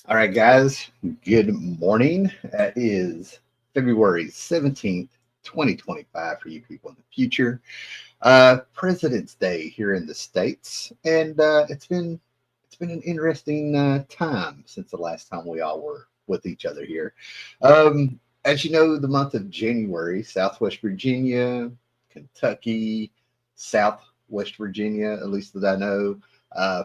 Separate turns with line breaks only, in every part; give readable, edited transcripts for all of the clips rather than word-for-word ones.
All right, guys, good morning. That is February 17th, 2025 for you people in the future. President's Day here in the States, and it's been an interesting time since the last time we all were with each other here. As you know, the month of January, Southwest Virginia, Kentucky, Southwest Virginia, at least that I know,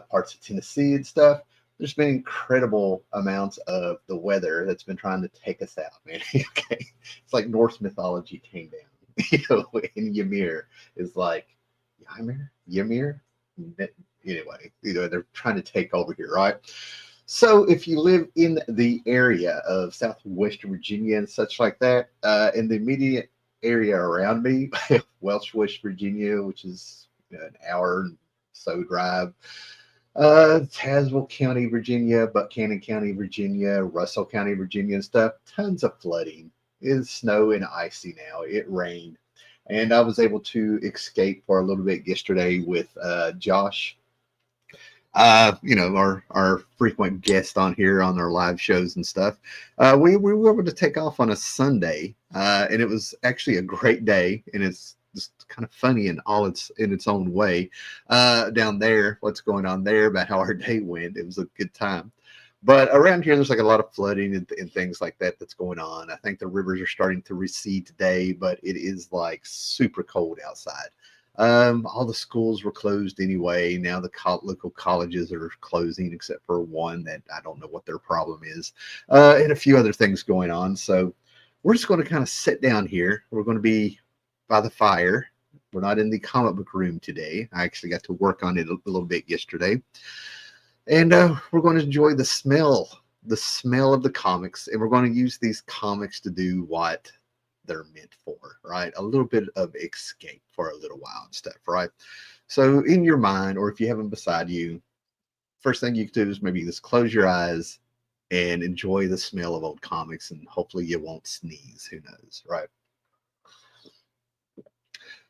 parts of Tennessee and stuff, there's been incredible amounts of the weather that's been trying to take us out, man. Okay, it's like Norse mythology came down, and Ymir is like Ymir. Anyway, they're trying to take over here, right? So if you live in the area of Southwest Virginia and such like that, in the immediate area around me, Welsh West Virginia, which is an hour and so drive, Tazewell County, Virginia, Buchanan County, Virginia, Russell County, Virginia, and stuff. Tons of flooding. It's snow and icy now. It rained. And I was able to escape for a little bit yesterday with Josh, our frequent guest on here on our live shows and stuff. We were able to take off on a Sunday, and it was actually a great day, and it's just kind of funny in its own way. Down there, what's going on there about how our day went. It was a good time. But around here, there's like a lot of flooding and things like that that's going on. I think the rivers are starting to recede today, but it is like super cold outside. All the schools were closed anyway. Now the local colleges are closing, except for one that I don't know what their problem is, and a few other things going on. So we're just going to kind of sit down here. We're going to be by the fire. We're not in the comic book room today. I actually got to work on it a little bit yesterday. And we're going to enjoy the smell of the comics, and we're going to use these comics to do what they're meant for, right? A little bit of escape for a little while and stuff, right? So in your mind, or if you have them beside you, first thing you can do is maybe just close your eyes and enjoy the smell of old comics, and hopefully you won't sneeze. Who knows, right?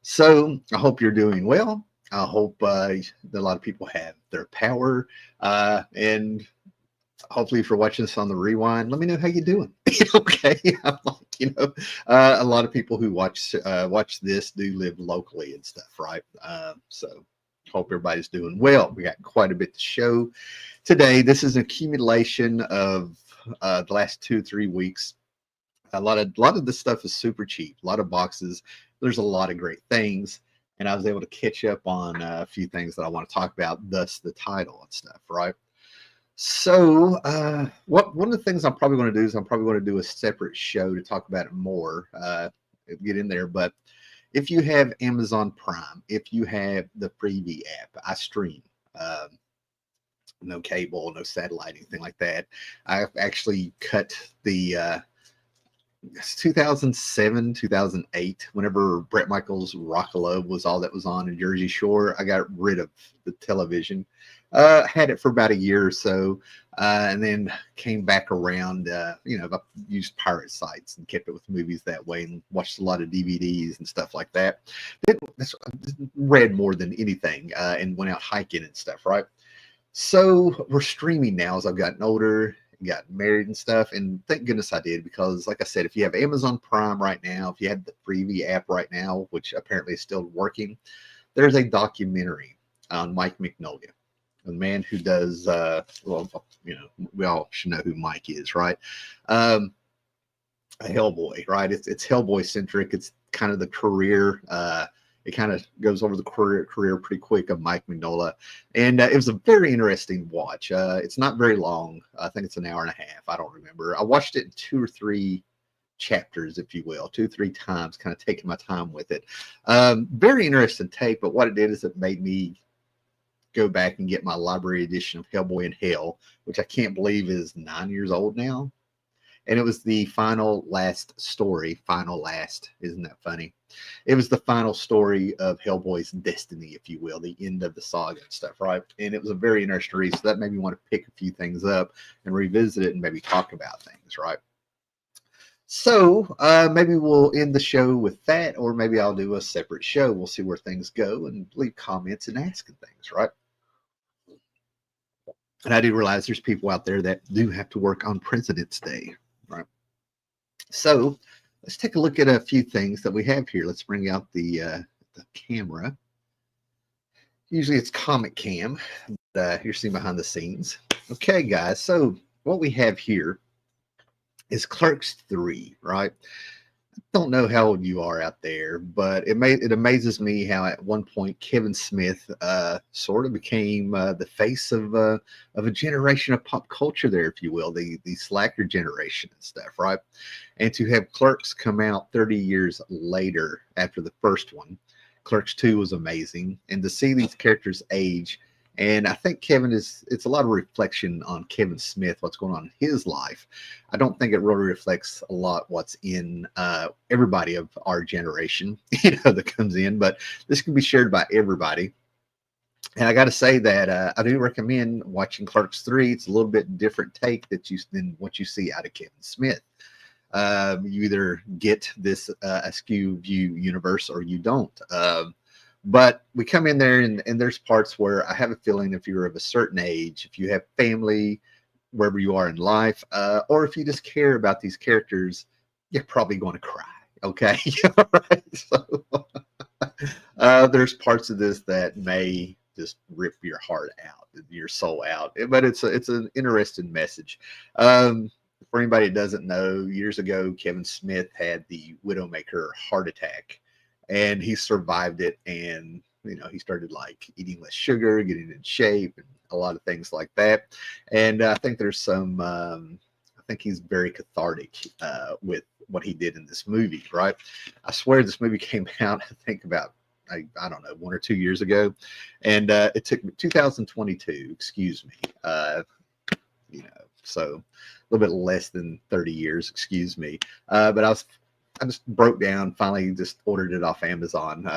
So I hope you're doing well. I hope that a lot of people have their power. And hopefully, if you're watching this on the rewind, let me know how you're doing. Okay, I'm like, a lot of people who watch this do live locally and stuff, right? So hope everybody's doing well. We got quite a bit to show today. This is an accumulation of the last 2 3 weeks. A lot of this stuff is super cheap. A lot of boxes. There's a lot of great things, and I was able to catch up on a few things that I want to talk about. Thus, the title and stuff, right? So, one of the things I'm probably going to do is I'm probably going to do a separate show to talk about it more. Get in there, but if you have Amazon Prime, if you have the Freebie app, I stream. No cable, no satellite, anything like that. I've actually cut the 2007, 2008, whenever Bret Michaels' Rock'n'Roll was all that was on in Jersey Shore. I got rid of the television. Had it for about a year or so, and then came back around. I used pirate sites and kept it with movies that way, and watched a lot of DVDs and stuff like that. Read more than anything, and went out hiking and stuff, right? So we're streaming now as I've gotten older, got married and stuff, and thank goodness I did, because like I said, if you have Amazon Prime right now, if you have the Freebie app right now, which apparently is still working, there's a documentary on Mike Mignola, the man who does we all should know who Mike is, right? Hellboy, right? It's Hellboy centric. It's kind of the career. It kind of goes over the career pretty quick of Mike Mignola, and it was a very interesting watch. It's not very long. I think it's an hour and a half. I don't remember. I watched it in 2 or 3 chapters, if you will, 2 3 times, kind of taking my time with it. Very interesting take, but what it did is it made me go back and get my library edition of Hellboy in Hell, which I can't believe is 9 years old now. And it was the final last story. Final last, isn't that funny? It was the final story of Hellboy's destiny, if you will, the end of the saga and stuff, right? And it was a very interesting read. So that made me want to pick a few things up and revisit it and maybe talk about things, right? So maybe we'll end the show with that, or maybe I'll do a separate show. We'll see where things go and leave comments and asking things, right? And I do realize there's people out there that do have to work on President's Day, right? So let's take a look at a few things that we have here. Let's bring out the camera. Usually it's Comic Cam, but you're seeing behind the scenes. Okay, guys. So what we have here is Clerks 3, right? Don't know how old you are out there, but it amazes me how at one point Kevin Smith sort of became the face of a generation of pop culture there, if you will, the slacker generation and stuff, right? And to have Clerks come out 30 years later after the first one, Clerks 2 was amazing, and to see these characters age. And I think it's a lot of reflection on Kevin Smith, what's going on in his life. I don't think it really reflects a lot what's in everybody of our generation, that comes in, but this can be shared by everybody. And I got to say that I do recommend watching Clerks 3. It's a little bit different take than what you see out of Kevin Smith. You either get this askew view universe or you don't. But we come in there and there's parts where I have a feeling if you're of a certain age, if you have family, wherever you are in life, or if you just care about these characters, you're probably going to cry. Okay. Right? So there's parts of this that may just rip your heart out, your soul out. But it's an interesting message. For anybody that doesn't know, years ago, Kevin Smith had the Widowmaker heart attack. And he survived it, and he started like eating less sugar, getting in shape, and a lot of things like that. And I think there's some. I think he's very cathartic with what he did in this movie. Right? I swear this movie came out. I think about I don't know 1 or 2 years ago, and it took 2022. Excuse me. So a little bit less than 30 years. Excuse me. But I just broke down, finally just ordered it off Amazon.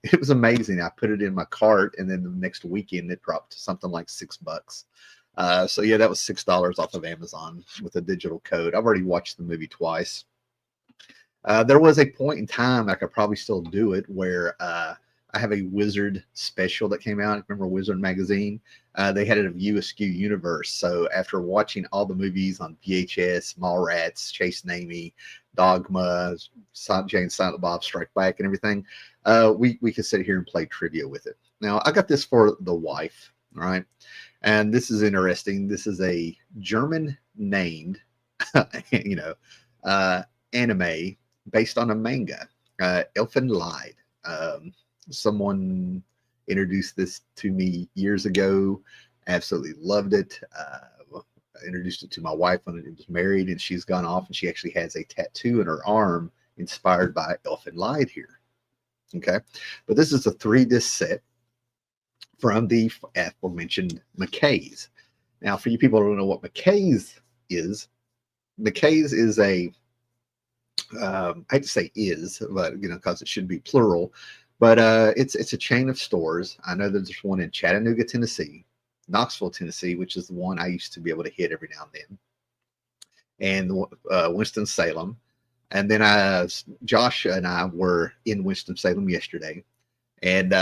It was amazing. I put it in my cart, and then the next weekend it dropped to something like $6. So yeah, that was $6 off of Amazon with a digital code. I've already watched the movie twice. There was a point in time I could probably still do it where I have a Wizard special that came out. Remember Wizard magazine? They had it a View Askew universe. So after watching all the movies on VHS, Mallrats, Chase Namey, Dogma, Jane Silent Bob Strike Back, and everything, we could sit here and play trivia with it. Now I got this for the wife, all right? And this is interesting. This is a German named, anime based on a manga, Elfen Lied. Someone introduced this to me years ago. Absolutely loved it. I introduced it to my wife when I was married, and she's gone off and she actually has a tattoo in her arm inspired by Elfen Lied here. Okay. But this is a 3-disc set from the aforementioned McKays. Now, for you people who don't know what McKays is a, I hate to say is, but because it should be plural. But it's a chain of stores. I know that there's one in Chattanooga, Tennessee, Knoxville, Tennessee, which is the one I used to be able to hit every now and then, and Winston-Salem. And then Josh and I were in Winston-Salem yesterday, and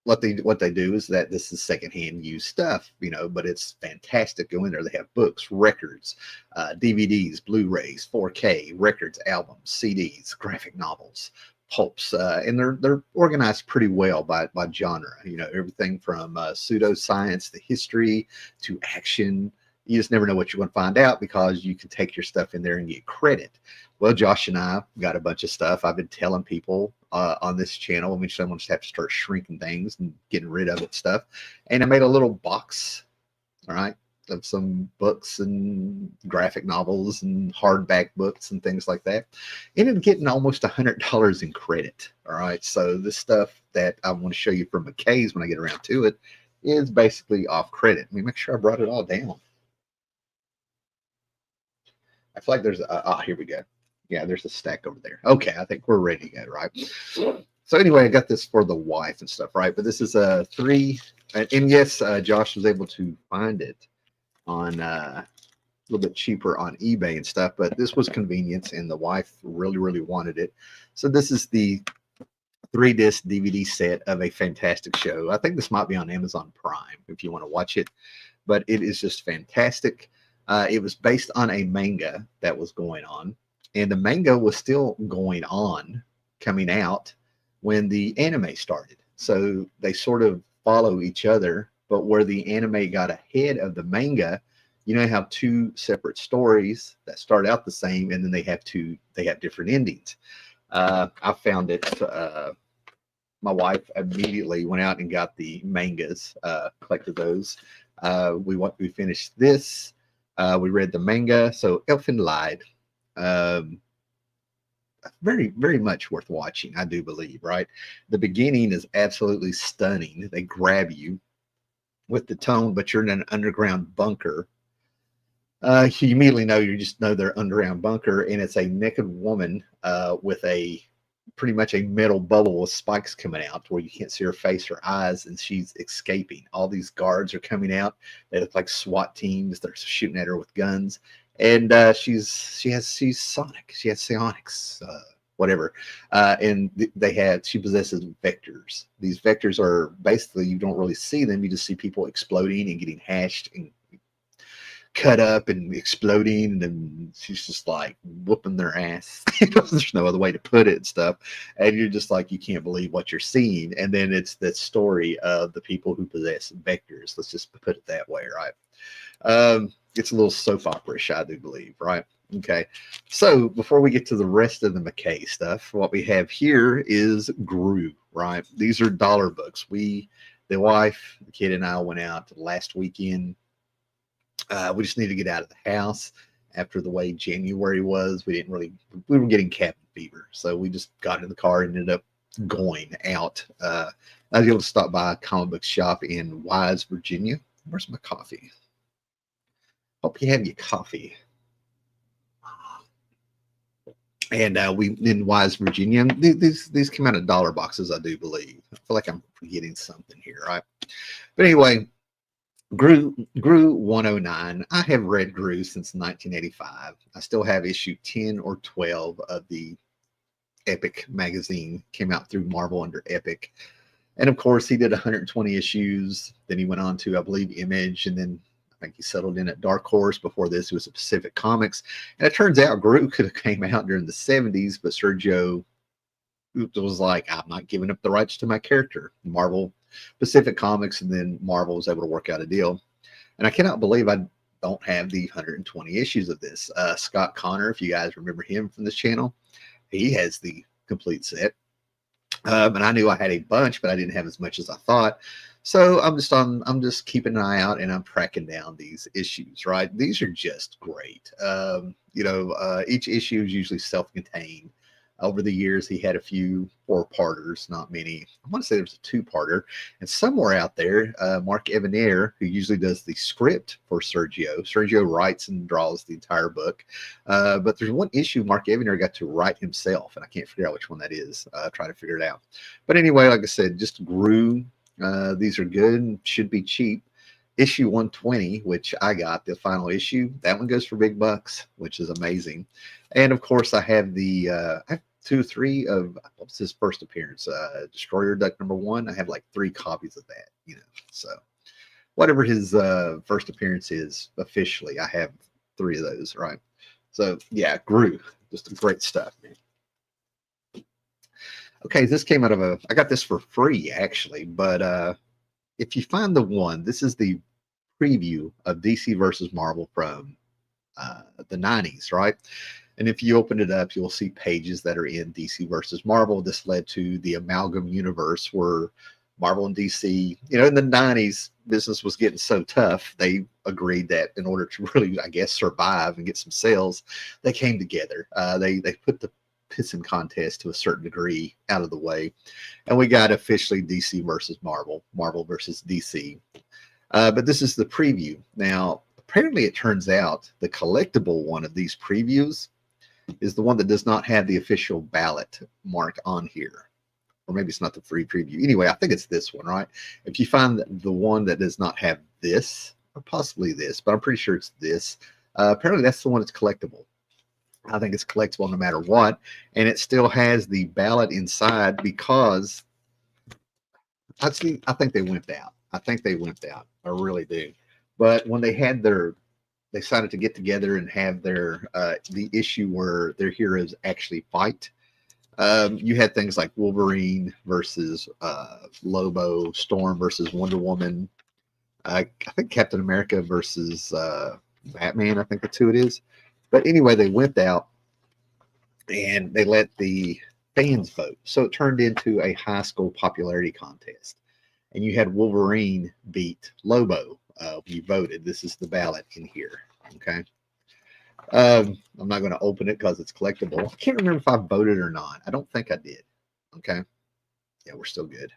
what they do is that this is secondhand used stuff, but it's fantastic. Go in there. They have books, records, DVDs, Blu-rays, 4K, records, albums, CDs, graphic novels, pulps, and they're organized pretty well by genre. Everything from pseudoscience to history to action. You just never know what you're going to find out because you can take your stuff in there and get credit. Well, Josh and I got a bunch of stuff. I've been telling people on this channel, eventually I'm going to have to start shrinking things and getting rid of it stuff. And I made a little box, all right, of some books and graphic novels and hardback books and things like that. Ended up getting almost $100 in credit. All right. So this stuff that I want to show you from McKays when I get around to it is basically off credit. Let me make sure I brought it all down. I feel like there's here we go. Yeah, there's a stack over there. Okay, I think we're ready to go, right? So anyway, I got this for the wife and stuff, right? But this is a 3, and yes, Josh was able to find it on a little bit cheaper on eBay and stuff, but this was convenience, and the wife really, really wanted it. So this is the 3-disc DVD set of a fantastic show. I think this might be on Amazon Prime if you want to watch it, but it is just fantastic. It was based on a manga that was going on, and the manga was still going on, coming out when the anime started. So they sort of follow each other, but where the anime got ahead of the manga, you know how two separate stories that start out the same, and then they have different endings. I found it. My wife immediately went out and got the mangas, collected those. We finished this. We read the manga. So Elfen Lied, very, very much worth watching, I do believe, right? The beginning is absolutely stunning. They grab you with the tone, but you're in an underground bunker. You immediately know, you just know they're underground bunker, and it's a naked woman with a pretty much a metal bubble with spikes coming out where you can't see her face or eyes, and she's escaping. All these guards are coming out. They look like SWAT teams. They're shooting at her with guns, and she's sonic. She has psionics, whatever. And she possesses vectors. These vectors are basically, you don't really see them. You just see people exploding and getting hashed and cut up and exploding, and she's just like whooping their ass. There's no other way to put it and stuff. And you're just like, you can't believe what you're seeing. And then it's that story of the people who possess vectors. Let's just put it that way, right? It's a little soap opera-ish, I do believe, right? Okay. So before we get to the rest of the McKay stuff, what we have here is Gru, right? These are dollar books. The wife, the kid, and I went out last weekend. We just need to get out of the house after the way January was. We were getting cabin fever. So we just got in the car and ended up going out. I was able to stop by a comic book shop in Wise, Virginia. Where's my coffee? Hope you have your coffee. And we in Wise, Virginia. These come out of dollar boxes, I do believe. I feel like I'm forgetting something here, right? But anyway, Gru 109. I have read Gru since 1985. I still have issue 10 or 12 of the Epic magazine. Came out through Marvel under Epic. And of course, he did 120 issues. Then he went on to, I believe, Image, and then I think he settled in at Dark Horse. Before this, it was Pacific Comics. And it turns out Gru could have came out during the 70s, but Sergio was like, I'm not giving up the rights to my character. Marvel, Pacific Comics, and then Marvel was able to work out a deal. And I cannot believe I don't have the 120 issues of this. Scott Connor, if you guys remember him from this channel, he has the complete set. And I knew I had a bunch, but I didn't have as much as I thought. So I'm just keeping an eye out, and I'm tracking down these issues, right? These are just great. Each issue is usually self-contained. Over the years, he had a few 4-parters, not many. I want to say there was a 2-parter. And somewhere out there, Mark Evanier, who usually does the script for Sergio writes and draws the entire book. But there's one issue Mark Evanier got to write himself, and I can't figure out which one that is. Try to figure it out. But anyway, like I said, just Gru. These are good, should be cheap. Issue 120, which I got, the final issue, that one goes for big bucks, which is amazing. And of course, I have I have 2 or 3 of, what's his first appearance? Destroyer Duck #1. I have like 3 copies of that, So whatever his first appearance is officially, I have 3 of those, right? So yeah, Gru, just great stuff, man. Okay, this came out of I got this for free actually, but if you find the one, this is the preview of DC versus Marvel from the 90s, right? And if you open it up, you'll see pages that are in DC versus Marvel. This led to the amalgam universe where Marvel and DC, in the 90s, business was getting so tough, they agreed that in order to really, I guess, survive and get some sales, they came together. They put the pissing contest to a certain degree out of the way, and we got officially DC versus Marvel, Marvel versus DC. But this is the preview. Now, apparently it turns out the collectible one of these previews is the one that does not have the official ballot marked on here. Or maybe it's not the free preview. Anyway, I think it's this one, right? If you find the one that does not have this, or possibly this, but I'm pretty sure it's this, apparently that's the one that's collectible. I think it's collectible no matter what, and it still has the ballot inside because I think they wimped out. I think they wimped out. I really do. But when they had they decided to get together and have the issue where their heroes actually fight. You had things like Wolverine versus Lobo, Storm versus Wonder Woman. I think Captain America versus Batman. I think that's who it is. But anyway, they went out and they let the fans vote. So it turned into a high school popularity contest. And you had Wolverine beat Lobo. You voted. This is the ballot in here. Okay. I'm not going to open it because it's collectible. I can't remember if I voted or not. I don't think I did. Okay. Yeah, we're still good.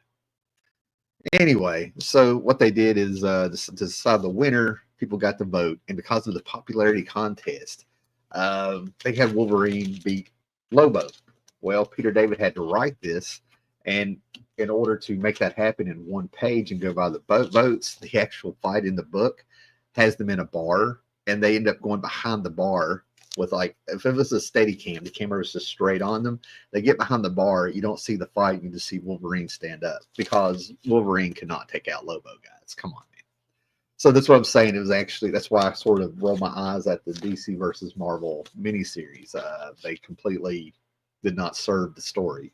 Anyway, so what they did is to decide the winner, people got to vote. And because of the popularity contest, they had Wolverine beat Lobo. Well, Peter David had to write this. And in order to make that happen in one page and go by the votes, the actual fight in the book has them in a bar. And they end up going behind the bar with, like, if it was a steady cam, the camera was just straight on them. They get behind the bar. You don't see the fight. You just see Wolverine stand up because Wolverine cannot take out Lobo, guys. Come on, man. So that's what I'm saying. It was actually, that's why I sort of roll my eyes at the DC versus Marvel miniseries. They completely did not serve the story.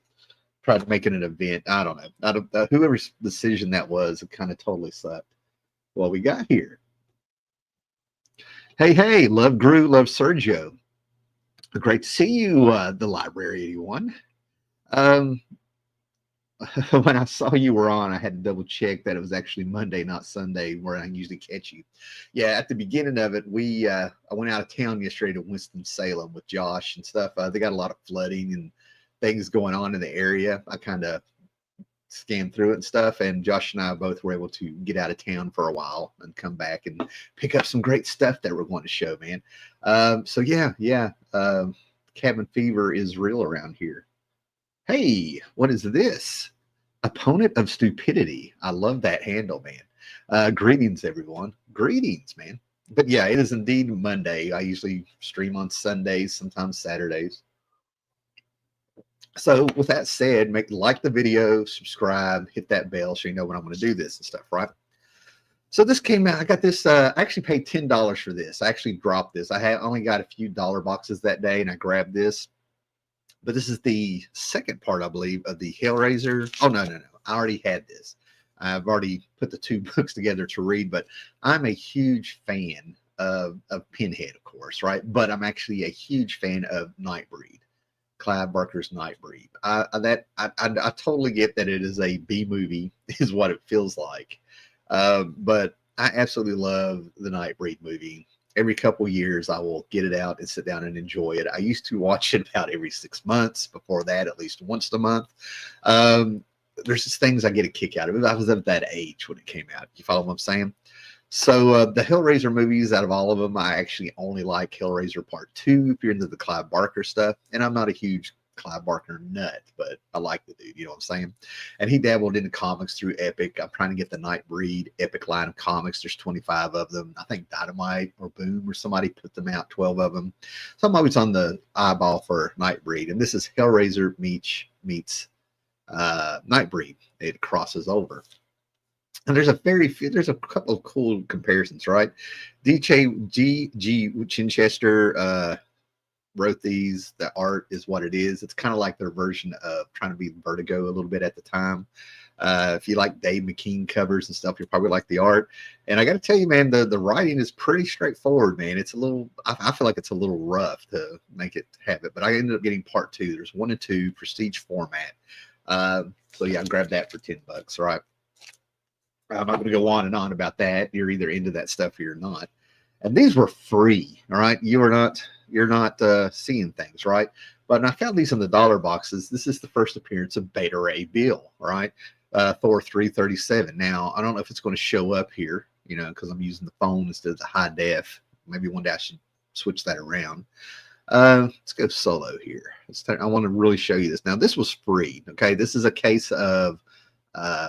Tried to make it an event. I don't know. Whoever's decision that was, it kind of totally sucked. What we got here. Hey, love Gru, love Sergio. Great to see you, the Library 81. When I saw you were on, I had to double check that it was actually Monday, not Sunday, where I usually catch you. Yeah, at the beginning of it, I went out of town yesterday to Winston-Salem with Josh and stuff. They got a lot of flooding and things going on in the area. I kind of scanned through it and stuff, and Josh and I both were able to get out of town for a while and come back and pick up some great stuff that we're going to show, man. So yeah, cabin fever is real around here. Hey, what is this? Opponent of Stupidity. I love that handle, man. Greetings, everyone. Greetings, man. But yeah, it is indeed Monday. I usually stream on Sundays, sometimes Saturdays. So with that said, like the video, subscribe, hit that bell so you know when I'm going to do this and stuff, right? So this came out. I got this. I actually paid $10 for this. I actually dropped this. I only got a few dollar boxes that day, and I grabbed this. But this is the second part, I believe, of the Hellraiser. Oh, no. I already had this. I've already put the two books together to read, but I'm a huge fan of Pinhead, of course, right? But I'm actually a huge fan of Nightbreed. Clive Barker's Nightbreed. I totally get that it is a B movie, is what it feels like. But I absolutely love the Nightbreed movie. Every couple years, I will get it out and sit down and enjoy it. I used to watch it about every 6 months. Before that, at least once a month. There's just things I get a kick out of it. I was at that age when it came out. You follow what I'm saying? So the Hellraiser movies, out of all of them, I actually only like Hellraiser Part 2 if you're into the Clive Barker stuff. And I'm not a huge Clive Barker nut, but I like the dude, you know what I'm saying? And he dabbled into comics through Epic. I'm trying to get the Nightbreed Epic line of comics. There's 25 of them. I think Dynamite or Boom or somebody put them out, 12 of them. So I'm always on the eyeball for Nightbreed. And this is Hellraiser meets Nightbreed. It crosses over. And there's a couple of cool comparisons, right? G. Chinchester wrote these. The art is what it is. It's kind of like their version of trying to be Vertigo a little bit at the time. If you like Dave McKean covers and stuff, you'll probably like the art. And I got to tell you, man, the writing is pretty straightforward, man. It's a little, I feel like it's a little rough to make it have it, but I ended up getting part 2. There's 1 and 2 prestige format. So yeah, I grabbed that for $10, right? I'm not going to go on and on about that. You're either into that stuff or you're not. And these were free, all right? You're not seeing things, right? But I found these in the dollar boxes. This is the first appearance of Beta Ray Bill, all right? Thor 337. Now, I don't know if it's going to show up here, you know, because I'm using the phone instead of the high def. Maybe one day I should switch that around. Let's go solo here. I want to really show you this. Now, this was free, okay? This is a case of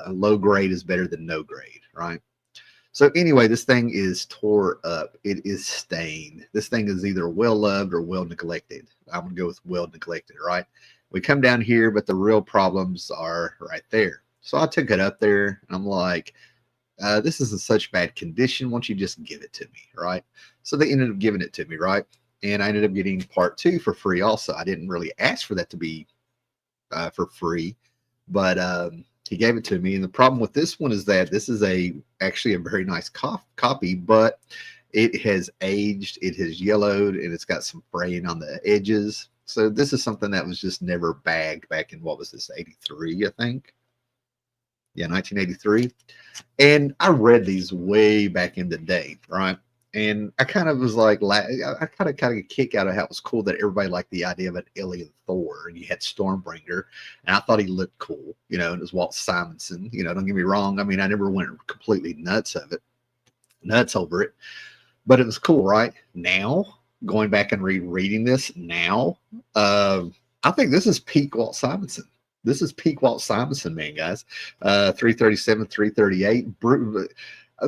low grade is better than no grade, right? So anyway, this thing is tore up. It is stained. This thing is either well loved or well neglected. I'm gonna go with well neglected, right? We come down here, but the real problems are right there. So I took it up there, and I'm like, this is in such bad condition. Why don't you just give it to me, right? So they ended up giving it to me, right? And I ended up getting part 2 for free also. I didn't really ask for that to be for free, but he gave it to me. And the problem with this one is that this is actually a very nice copy, but it has aged, it has yellowed, and it's got some fraying on the edges. So this is something that was just never bagged back in, what was this, 83, I think? Yeah, 1983. And I read these way back in the day, right? And I kind of was like, I kind of got a kick out of how it was cool that everybody liked the idea of an alien Thor, and you had Stormbringer, and I thought he looked cool, and it was Walt Simonson. Don't get me wrong. I mean, I never went completely nuts over it, but it was cool, right? Now, going back and rereading this now, I think this is peak Walt Simonson. This is peak Walt Simonson, man, guys. 337, 338.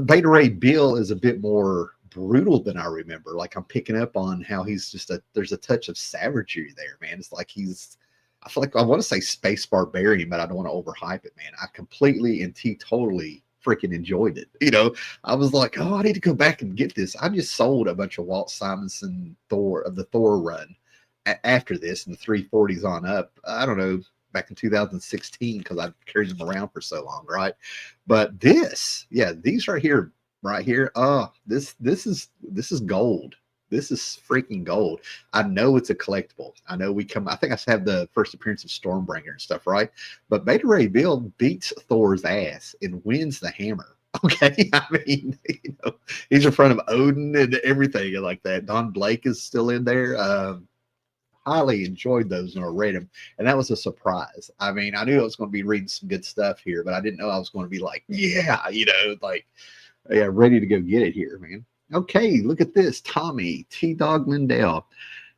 Beta Ray Bill is a bit more brutal than I remember. Like, I'm picking up on how he's just there's a touch of savagery there, man. It's like I feel like I want to say space barbarian, but I don't want to overhype it, man. I completely and totally freaking enjoyed it. I was like, oh, I need to go back and get this. I just sold a bunch of Walt Simonson the Thor run after this, and the 340s on up. I don't know, back in 2016, because I've carried them around for so long, right? But these right here, this is gold. This is freaking gold. I know it's a collectible. I know I think I have the first appearance of Stormbringer and stuff, right? But Beta Ray Bill beats Thor's ass and wins the hammer. Okay, I mean, he's in front of Odin and everything like that. Don Blake is still in there. Highly enjoyed those and I read them, and that was a surprise. I mean, I knew I was going to be reading some good stuff here, but I didn't know I was going to be like, ready to go get it here, man. Okay, look at this. Tommy T. Dog Lindell.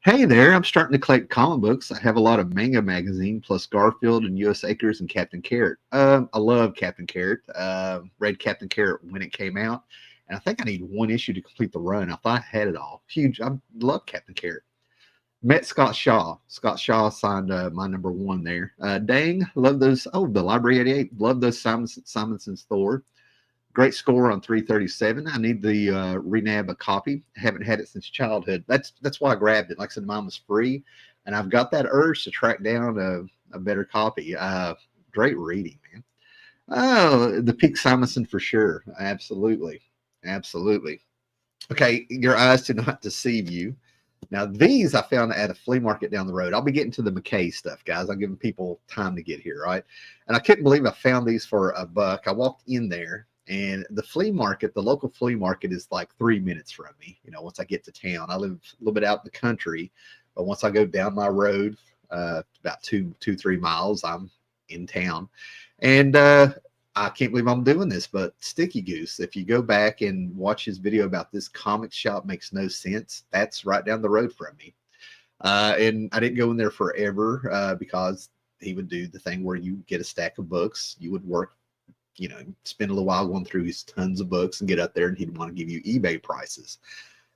Hey there, I'm starting to collect comic books. I have a lot of manga magazine plus Garfield and US Acres and Captain Carrot. I love Captain Carrot. Read Captain Carrot when it came out, and I think I need one issue to complete the run. I thought I had it all. Huge. I love Captain Carrot. Met Scott Shaw. Scott Shaw signed my number 1 there. Dang, love those. Oh, the Library 88. Love those Simonson's Thor. Great score on 337. I need the renab a copy. Haven't had it since childhood. That's why I grabbed it. Like I said, mine was free, and I've got that urge to track down a better copy. Great reading, man. Oh, the peak Simonson for sure. Absolutely. Okay, your eyes do not deceive you. Now, these I found at a flea market down the road. I'll be getting to the McKays stuff, guys. I'm giving people time to get here, right? And I couldn't believe I found these for $1. I walked in there, and the local flea market is like 3 minutes from me. Once I get to town, I live a little bit out in the country, but once I go down my road, about 3 miles, I'm in town. And I can't believe I'm doing this, but Sticky Goose, if you go back and watch his video about this comic shop makes no sense, that's right down the road from me. And I didn't go in there forever because he would do the thing where you get a stack of books, you would work, spend a little while going through his tons of books and get up there, and he'd want to give you eBay prices.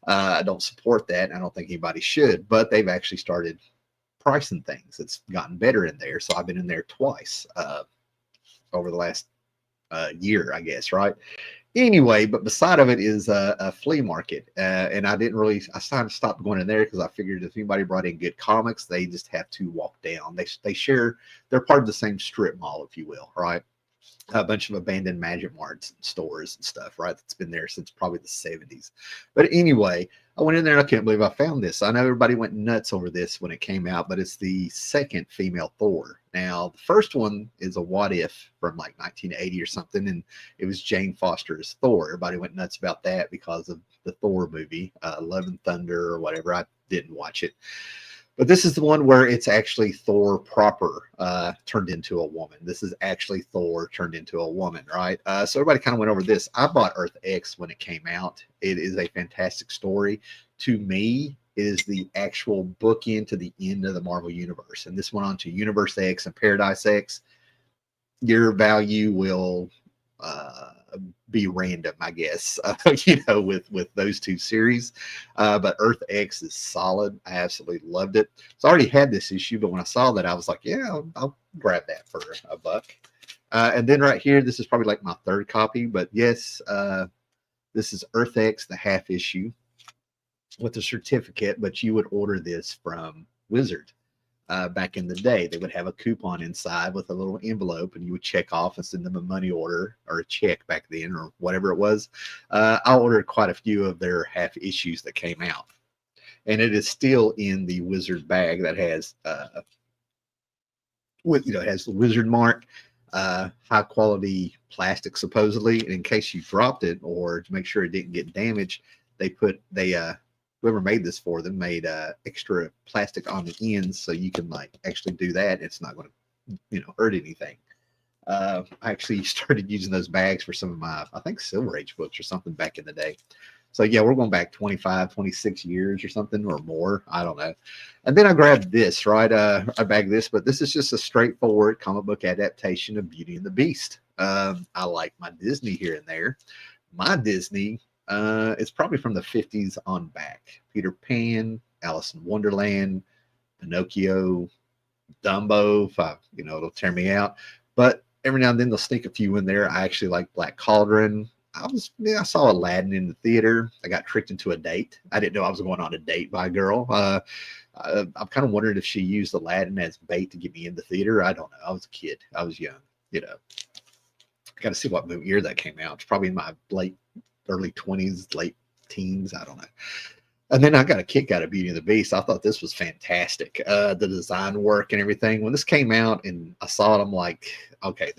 I don't support that. I don't think anybody should, but they've actually started pricing things. It's gotten better in there. So I've been in there twice over the last year, I guess, right? Anyway, but beside of it is a flea market, and I stopped going in there because I figured if anybody brought in good comics, they just have to walk down. They're part of the same strip mall, if you will, right? A bunch of abandoned Magic Marts and stores and stuff, right? That's been there since probably the 70s. But anyway, I went in there and I can't believe I found this. I know everybody went nuts over this when it came out, but it's the second female Thor. Now, the first one is a What If from like 1980 or something, and it was Jane Foster's Thor. Everybody went nuts about that because of the Thor movie, Love and Thunder or whatever. I didn't watch it. But this is the one where it's actually Thor proper turned into a woman. This is actually Thor turned into a woman, right? So everybody kind of went over this. I bought Earth X when it came out. It is a fantastic story. To me, it is the actual bookend to the end of the Marvel Universe. And this went on to Universe X and Paradise X. Your value will be random, I guess, with those two series. But Earth X is solid. I absolutely loved it. So I already had this issue, but when I saw that, I was like, yeah, I'll grab that for $1. And then right here, this is probably like my third copy, but yes, this is Earth X, the half issue with a certificate, but you would order this from Wizard. Back in the day, they would have a coupon inside with a little envelope, and you would check off and send them a money order or a check back then, or whatever it was. I ordered quite a few of their half issues that came out, and it is still in the Wizard bag that has, it has the Wizard mark, high quality plastic supposedly, and in case you dropped it or to make sure it didn't get damaged, whoever made this for them made extra plastic on the ends so you can like actually do that. It's not going to hurt anything. I actually started using those bags for some of my, I think, Silver Age books or something back in the day. So yeah, we're going back 25, 26 years or something or more. I don't know. And then I grabbed this, right? I bagged this, but this is just a straightforward comic book adaptation of Beauty and the Beast. I like my Disney here and there. My Disney, it's probably from the 50s on back. Peter Pan, Alice in Wonderland, Pinocchio, Dumbo, it'll tear me out. But every now and then they'll sneak a few in there. I actually like Black Cauldron. I saw Aladdin in the theater. I got tricked into a date. I didn't know I was going on a date by a girl. I'm kind of wondering if she used Aladdin as bait to get me in the theater. I don't know. I was a kid. I was young. Got to see what year that came out. It's probably in my early 20s, late teens. I don't know. And then I got a kick out of Beauty and the Beast. I thought this was fantastic. The design work and everything. When this came out and I saw it, I'm like, okay,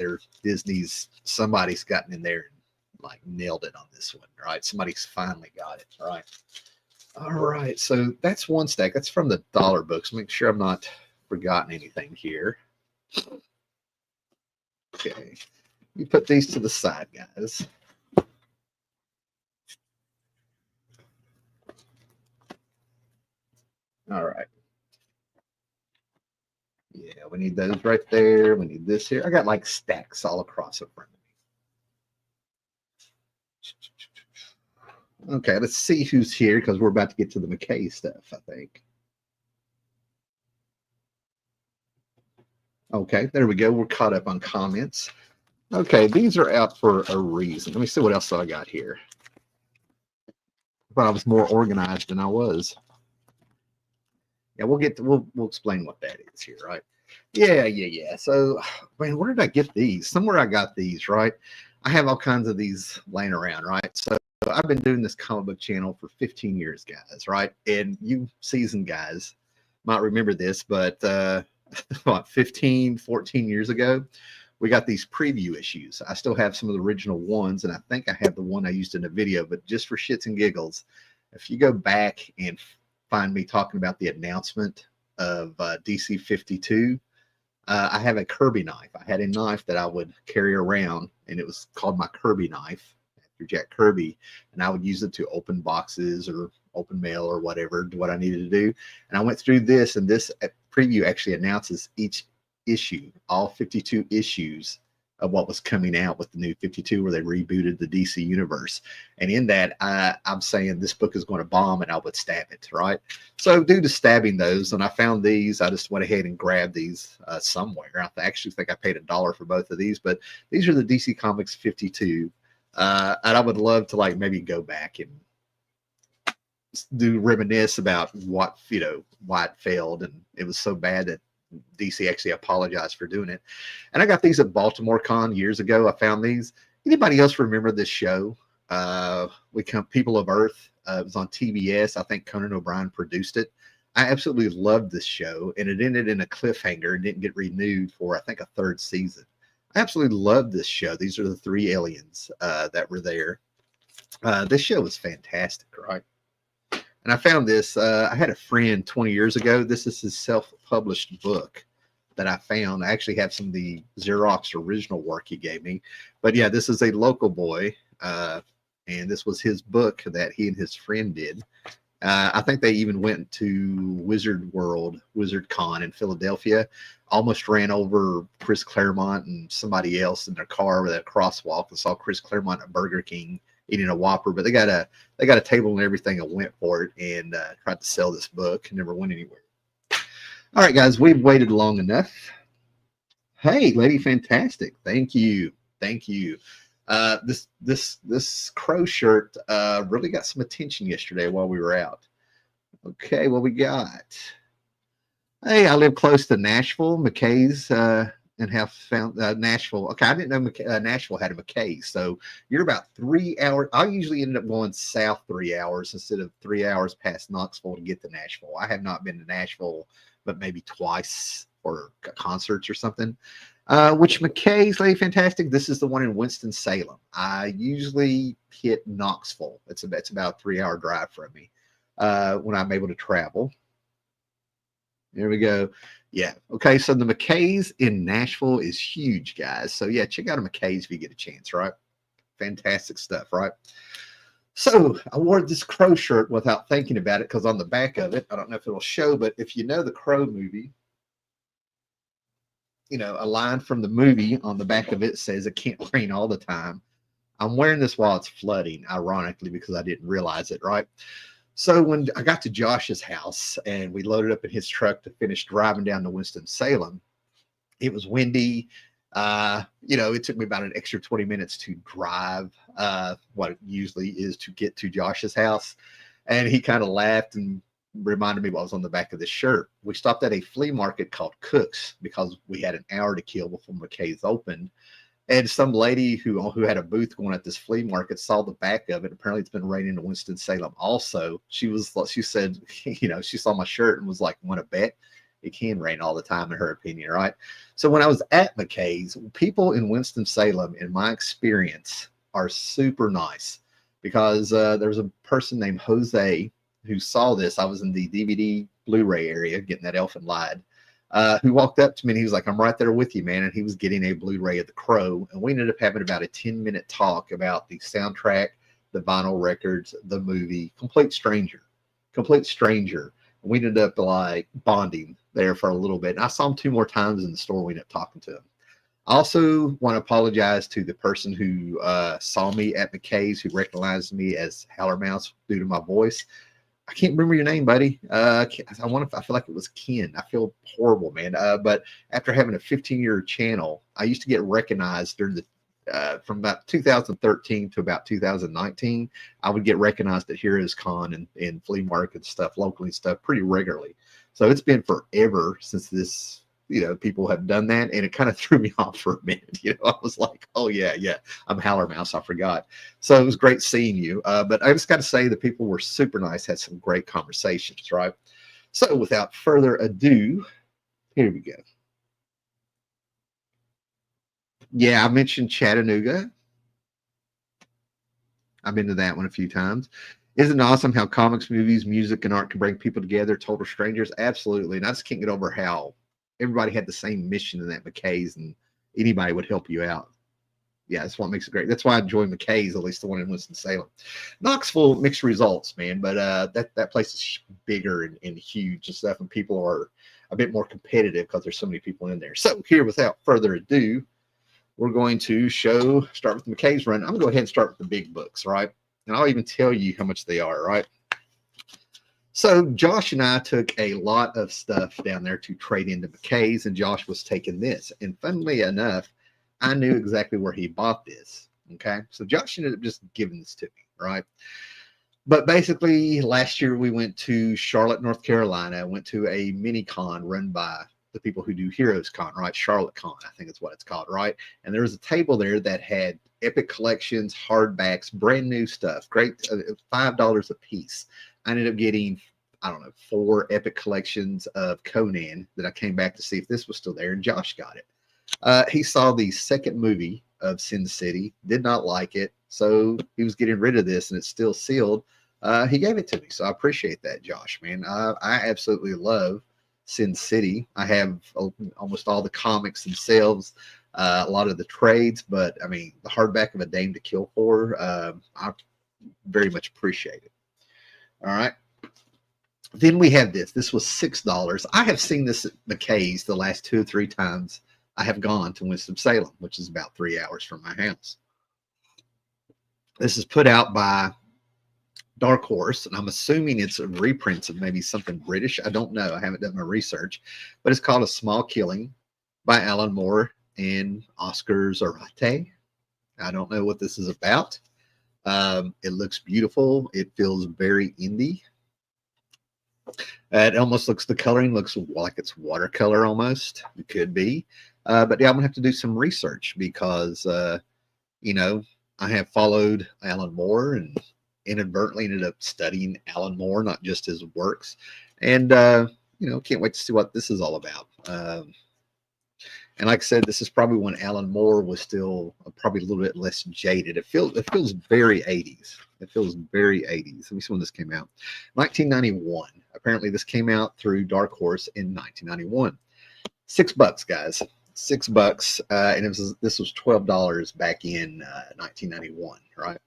somebody's gotten in there and like nailed it on this one, right? Somebody's finally got it, right? All right, so that's one stack. That's from the dollar books. Make sure I'm not forgotten anything here. Okay, you put these to the side, guys. All right. Yeah, we need those right there. We need this here. I got like stacks all across it front of me. Okay, let's see who's here because we're about to get to the McKay stuff, I think. Okay, there we go. We're caught up on comments. Okay, these are out for a reason. Let me see what else I got here. But I was more organized than I was. Yeah, we'll explain what that is here, right? Yeah. So, man, where did I get these? Somewhere I got these, right? I have all kinds of these laying around, right? So I've been doing this comic book channel for 15 years, guys, right? And you seasoned guys might remember this, but what, 15, 14 years ago, we got these preview issues. I still have some of the original ones, and I think I have the one I used in the video, but just for shits and giggles, if you go back and find me talking about the announcement of DC 52, I have a Kirby knife. I had a knife that I would carry around, and it was called my Kirby knife after Jack Kirby, and I would use it to open boxes or open mail or whatever, what I needed to do. And I went through this, and this preview actually announces each issue, all 52 issues of what was coming out with the new 52, where they rebooted the DC universe. And in that, I'm saying this book is going to bomb, and I would stab it, right? So due to stabbing those, and I found these, I just went ahead and grabbed these somewhere. I actually think I paid $1 for both of these, but these are the DC Comics 52. And I would love to like maybe go back and reminisce about why it failed, and it was so bad that DC actually apologized for doing it. And I got these at Baltimore Con years ago. I found these. Anybody else remember this show? People of Earth. It was on TBS. I think Conan O'Brien produced it. I absolutely loved this show, and it ended in a cliffhanger and didn't get renewed for, I think, a third season. I absolutely loved this show. These are the three aliens that were there. This show was fantastic, right? And I found this. I had a friend 20 years ago. This is his self-published book that I found. I actually have some of the Xerox original work he gave me. But yeah, this is a local boy. And this was his book that he and his friend did. I think they even went to Wizard World, Wizard Con in Philadelphia. Almost ran over Chris Claremont and somebody else in their car with a crosswalk. And saw Chris Claremont at Burger King eating a Whopper, but they got a table and everything and went for it and tried to sell this book and never went anywhere. All right, guys, we've waited long enough. Hey, Lady Fantastic, thank you. This crow shirt really got some attention yesterday while we were out. Okay, what we got? Hey, I live close to Nashville, McKays, and have found Nashville. Okay, I didn't know Nashville had a McKays, so you're about 3 hours. I usually ended up going south 3 hours instead of 3 hours past Knoxville to get to Nashville. I have not been to Nashville, but maybe twice for concerts or something. Which McKay's, Lady Fantastic, this is the one in Winston-Salem. I usually hit Knoxville. It's about a 3 hour drive from me when I'm able to travel. There we go. Yeah. Okay. So the McKays in Nashville is huge, guys. So yeah, check out a McKays if you get a chance, right? Fantastic stuff, right? So I wore this Crow shirt without thinking about it because on the back of it, I don't know if it'll show, but if you know the Crow movie, you know, a line from the movie on the back of it says, "It can't rain all the time." I'm wearing this while it's flooding, ironically, because I didn't realize it, right? So when I got to Josh's house and we loaded up in his truck to finish driving down to Winston-Salem, it was windy. You know, it took me about an extra 20 minutes to drive what it usually is to get to Josh's house. And he kind of laughed and reminded me what was on the back of this shirt. We stopped at a flea market called Cook's because we had an hour to kill before McKay's opened. And some lady who had a booth going at this flea market saw the back of it. Apparently, it's been raining in Winston-Salem also. She said, you know, she saw my shirt and was like, "Want to bet? It can rain all the time," in her opinion, right? So when I was at McKay's, people in Winston-Salem, in my experience, are super nice because there was a person named Jose who saw this. I was in the DVD Blu-ray area getting that Elfin Lied. Who walked up to me and he was like, "I'm right there with you, man." And he was getting a Blu-ray of The Crow. And we ended up having about a 10-minute talk about the soundtrack, the vinyl records, the movie. Complete stranger. We ended up like bonding there for a little bit. And I saw him 2 more times in the store. We ended up talking to him. I also want to apologize to the person who saw me at McKay's, who recognized me as Howler Mouse due to my voice. I can't remember your name, buddy. I feel like it was Ken. I feel horrible, man. But after having a 15-year channel, I used to get recognized during the from about 2013 to about 2019. I would get recognized at Heroes Con and flea market stuff, locally stuff, pretty regularly. So it's been forever since this. You know, people have done that, and it kind of threw me off for a minute. You know, I was like, "Oh yeah, I'm Howler Mouse. I forgot." So it was great seeing you. But I just got to say, the people were super nice. Had some great conversations, right? So without further ado, here we go. Yeah, I mentioned Chattanooga. I've been to that one a few times. Isn't it awesome how comics, movies, music, and art can bring people together, total strangers? Absolutely. And I just can't get over how everybody had the same mission in that McKay's and anybody would help you out. Yeah, that's what makes it great. That's why I enjoy McKay's, at least the one in Winston-Salem. Knoxville, mixed results, man, but that place is bigger and huge and stuff, and people are a bit more competitive because there's so many people in there. So here, without further ado, we're going to start with the McKay's run. I'm going to go ahead and start with the big books, right? And I'll even tell you how much they are, right? So Josh and I took a lot of stuff down there to trade into McKay's, and Josh was taking this. And funnily enough, I knew exactly where he bought this. Okay. So Josh ended up just giving this to me, right? But basically, last year we went to Charlotte, North Carolina, went to a mini con run by the people who do Heroes Con, right? Charlotte Con, I think it's what it's called, right? And there was a table there that had Epic Collections, hardbacks, brand new stuff, great, $5 a piece. I ended up getting, I don't know, 4 Epic Collections of Conan that I came back to see if this was still there, and Josh got it. He saw the second movie of Sin City, did not like it, so he was getting rid of this, and it's still sealed. He gave it to me, so I appreciate that, Josh, man. I absolutely love Sin City. I have almost all the comics themselves, a lot of the trades, but I mean, the hardback of A Dame to Kill For, I very much appreciate it. All right. Then we have this. This was $6. I have seen this at McKays the last 2 or 3 times I have gone to Winston-Salem, which is about 3 hours from my house. This is put out by Dark Horse, and I'm assuming it's a reprint of maybe something British. I don't know. I haven't done my research, but it's called A Small Killing by Alan Moore and Oscar Zarate. I don't know what this is about. It looks beautiful. It feels very indie. It almost looks, the coloring looks like it's watercolor almost. It could be. But yeah, I'm going to have to do some research because, you know, I have followed Alan Moore and inadvertently ended up studying Alan Moore, not just his works. And, you know, can't wait to see what this is all about. And like I said, this is probably when Alan Moore was still probably a little bit less jaded. It feels very 80s. It feels very 80s. Let me see when this came out. 1991. Apparently, this came out through Dark Horse in 1991. $6, guys. $6, and this was $12 back in 1991, right?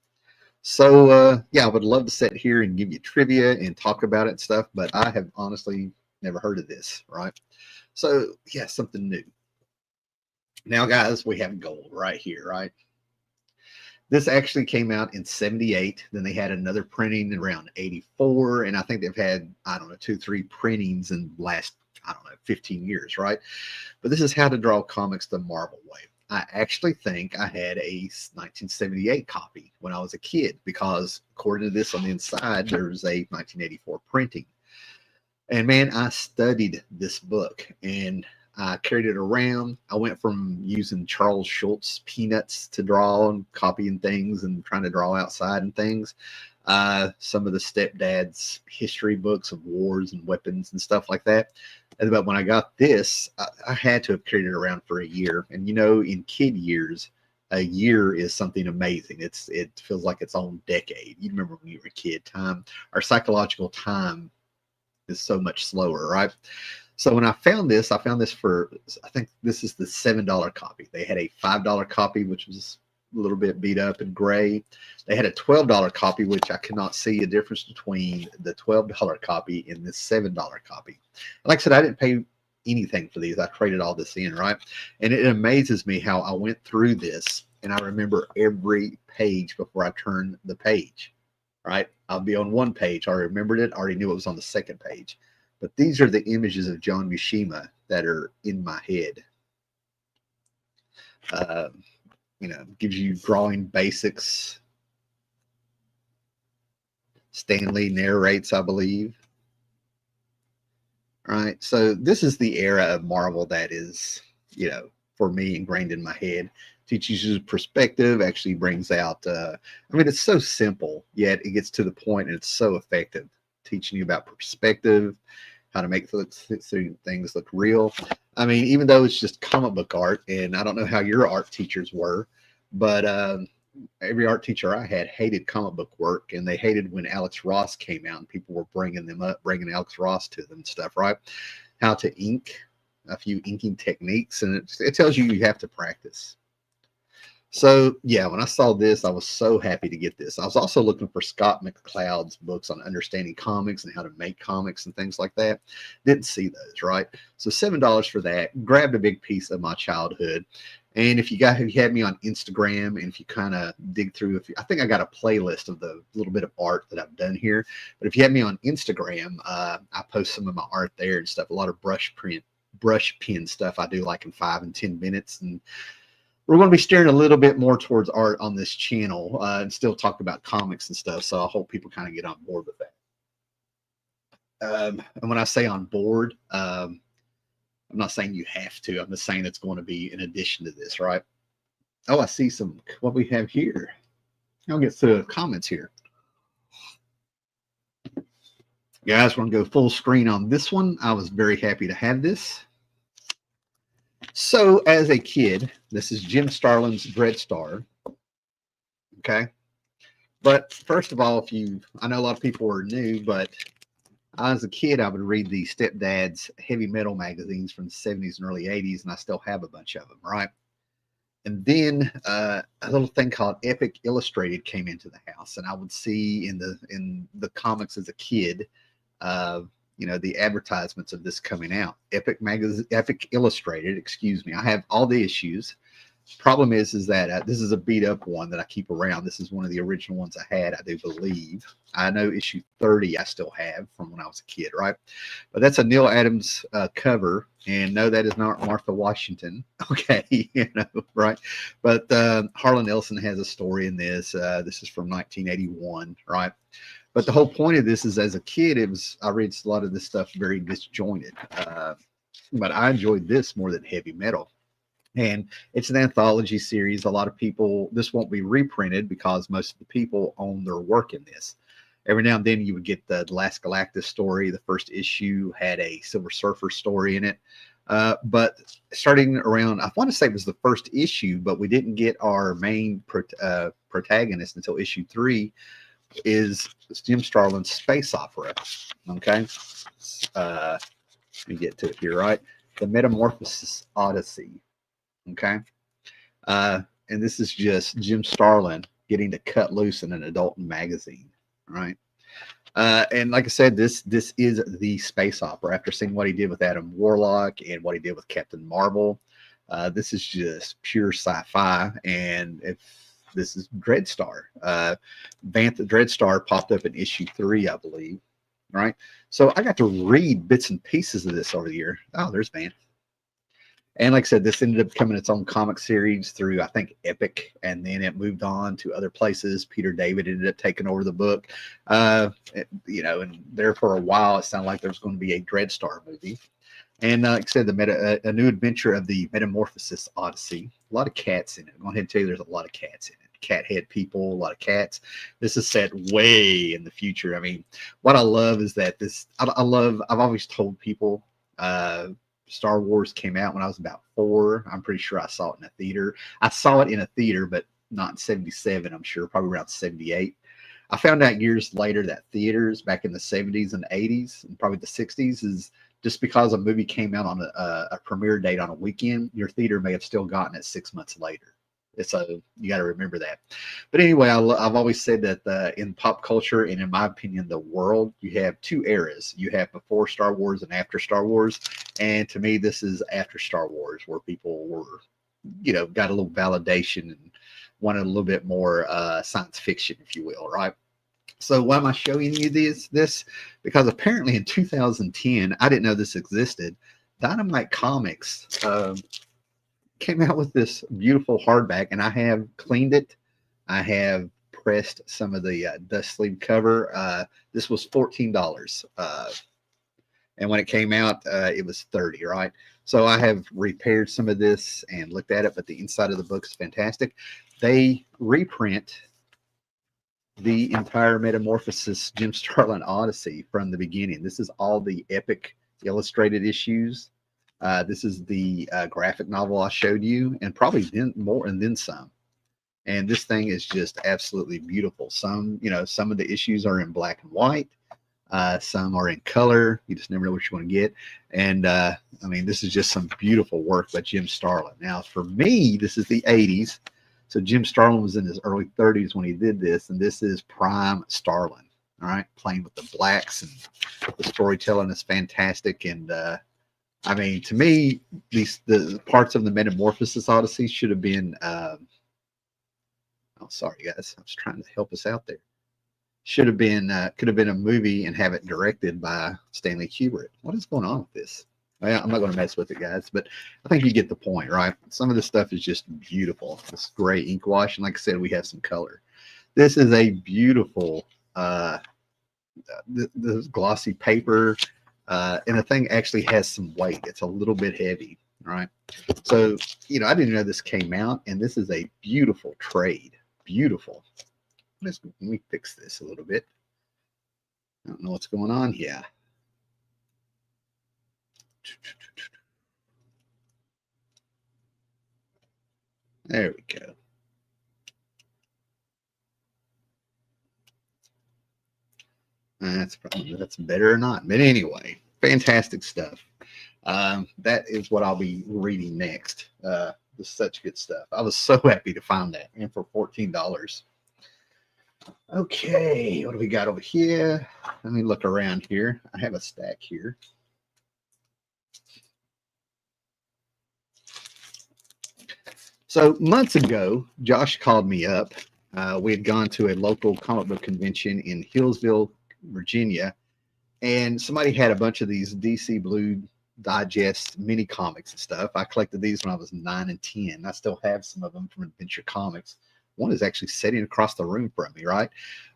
So yeah, I would love to sit here and give you trivia and talk about it and stuff, but I have honestly never heard of this, right? So yeah, something new. Now, guys, we have gold right here, right? This actually came out in 78. Then they had another printing around 84. And I think they've had, I don't know, 2, 3 printings in the last, I don't know, 15 years, right? But this is How to Draw Comics the Marvel Way. I actually think I had a 1978 copy when I was a kid because according to this on the inside, there's a 1984 printing. And man, I studied this book and I carried it around. I went from using Charles Schultz peanuts to draw and copying things and trying to draw outside and things. Some of the stepdad's history books of wars and weapons and stuff like that. But when I got this, I had to have carried it around for a year. And you know, in kid years, a year is something amazing. It feels like its own decade. You remember when you were a kid, our psychological time is so much slower, right? So when I found this for, I think this is the $7 copy. They had a $5 copy, which was a little bit beat up and gray. They had a $12 copy, which I cannot see a difference between the $12 copy and the $7 copy. Like I said, I didn't pay anything for these. I traded all this in, right? And it amazes me how I went through this and I remember every page before I turned the page, right? I'll be on one page. I remembered it. I already knew it was on the second page. But these are the images of John Mishima that are in my head. You know, gives you drawing basics. Stanley narrates, I believe. All right. So this is the era of Marvel that is, you know, for me ingrained in my head. Teaches you perspective, actually brings out, I mean, it's so simple, yet it gets to the point and it's so effective. Teaching you about perspective, how to make things look real. I mean, even though it's just comic book art, and I don't know how your art teachers were, but every art teacher I had hated comic book work, and they hated when Alex Ross came out and people were bringing them up, bringing Alex Ross to them and stuff, right? How to ink, a few inking techniques, and it tells you you have to practice. So yeah, when I saw this, I was so happy to get this. I was also looking for Scott McCloud's books on understanding comics and how to make comics and things like that. Didn't see those, right? So $7 for that. Grabbed a big piece of my childhood. And if you had me on Instagram, and if you kind of dig through, I think I got a playlist of the little bit of art that I've done here. But if you had me on Instagram, I post some of my art there and stuff. A lot of brush pen stuff I do like in 5 and 10 minutes. And we're going to be steering a little bit more towards art on this channel and still talk about comics and stuff. So I hope people kind of get on board with that. And when I say on board, I'm not saying you have to. I'm just saying it's going to be in addition to this, right? Oh, I see what we have here. I'll get to the comments here. Guys, we're going to go full screen on this one. I was very happy to have this. So as a kid, this is Jim Starlin's Dreadstar. Okay. But first of all, I know a lot of people are new, but as a kid, I would read the stepdad's heavy metal magazines from the 70s and early 80s, and I still have a bunch of them, right? And then a little thing called Epic Illustrated came into the house, and I would see in the comics as a kid, the advertisements of this coming out. Epic Magazine, Epic Illustrated, excuse me. I have all the issues. Problem is that this is a beat up one that I keep around. This is one of the original ones I had, I do believe. I know issue 30 I still have from when I was a kid, right? But that's a Neil Adams cover, and no, that is not Martha Washington. Okay, right? But Harlan Ellison has a story in this. This is from 1981, right? But the whole point of this is, as a kid, I read a lot of this stuff very disjointed. But I enjoyed this more than heavy metal. And it's an anthology series. A lot of people, this won't be reprinted because most of the people own their work in this. Every now and then you would get the Last Galactus story. The first issue had a Silver Surfer story in it. But starting around, I want to say it was the first issue, but we didn't get our main protagonist until issue 3, is Jim Starlin's space opera. Okay. Let me get to it here, right? The Metamorphosis Odyssey. Okay. And this is just Jim Starlin getting to cut loose in an adult magazine, right? And like I said, this is the space opera. After seeing what he did with Adam Warlock and what he did with Captain Marvel, this is just pure sci-fi. And this is Dreadstar. Bantha Dreadstar popped up in issue 3, I believe, right? So I got to read bits and pieces of this over the year. Oh, there's Bantha. And like I said, this ended up becoming its own comic series through, I think, Epic, and then it moved on to other places. Peter David ended up taking over the book, and there for a while, it sounded like there was going to be a Dreadstar movie. And like I said, a new adventure of the Metamorphosis Odyssey. A lot of cats in it. I'm going to go ahead and tell you there's a lot of cats in it. Cat head people, a lot of cats. This is set way in the future. I mean, what I love is that I've always told people, Star Wars came out when I was about 4. I'm pretty sure I saw it in a theater. I saw it in a theater, but not in 77, I'm sure, probably around 78. I found out years later that theaters back in the 70s and 80s and probably the 60s is just because a movie came out on a premiere date on a weekend, your theater may have still gotten it 6 months later. So you got to remember that. But anyway, I've always said that in pop culture and in my opinion, the world, you have 2 eras. You have before Star Wars and after Star Wars. And to me, this is after Star Wars, where people were, got a little validation and wanted a little bit more science fiction, if you will, right? So why am I showing you this? Because apparently in 2010, I didn't know this existed. Dynamite Comics came out with this beautiful hardback, and I have cleaned it. I have pressed some of the dust sleeve cover. This was $14. And when it came out, it was $30, right? So I have repaired some of this and looked at it, but the inside of the book is fantastic. They reprint the entire Metamorphosis Jim Starlin Odyssey from the beginning. This is all the Epic Illustrated issues. This is the graphic novel I showed you, and probably more and then some. And this thing is just absolutely beautiful. Some of the issues are in black and white. Some are in color. You just never know what you want to get. And I mean, this is just some beautiful work by Jim Starlin. Now, for me, this is the 80s. So Jim Starlin was in his early 30s when he did this, and this is prime Starlin. All right, playing with the blacks, and the storytelling is fantastic. And I mean, to me, the parts of the Metamorphosis Odyssey should have been. Oh, sorry, guys. I was trying to help us out there. Should have been, could have been a movie and have it directed by Stanley Kubrick. What is going on with this? Well, I'm not going to mess with it, guys, but I think you get the point, right? Some of this stuff is just beautiful. This gray ink wash, and like I said, we have some color. This is a beautiful, the glossy paper. And the thing actually has some weight. It's a little bit heavy, right? So, I didn't know this came out, and this is a beautiful trade. Beautiful. Let me fix this a little bit. I don't know what's going on here. There we go. That's better or not. But anyway, fantastic stuff. That is what I'll be reading next. This is such good stuff. I was so happy to find that, and for $14. Okay, what do we got over here? Let me look around here. I have a stack here. So months ago, Josh called me up. We had gone to a local comic book convention in Hillsville, Virginia, and somebody had a bunch of these DC Blue Digest mini comics and stuff. I collected these when I was 9 and 10. I still have some of them from Adventure Comics. One is actually sitting across the room from me, right?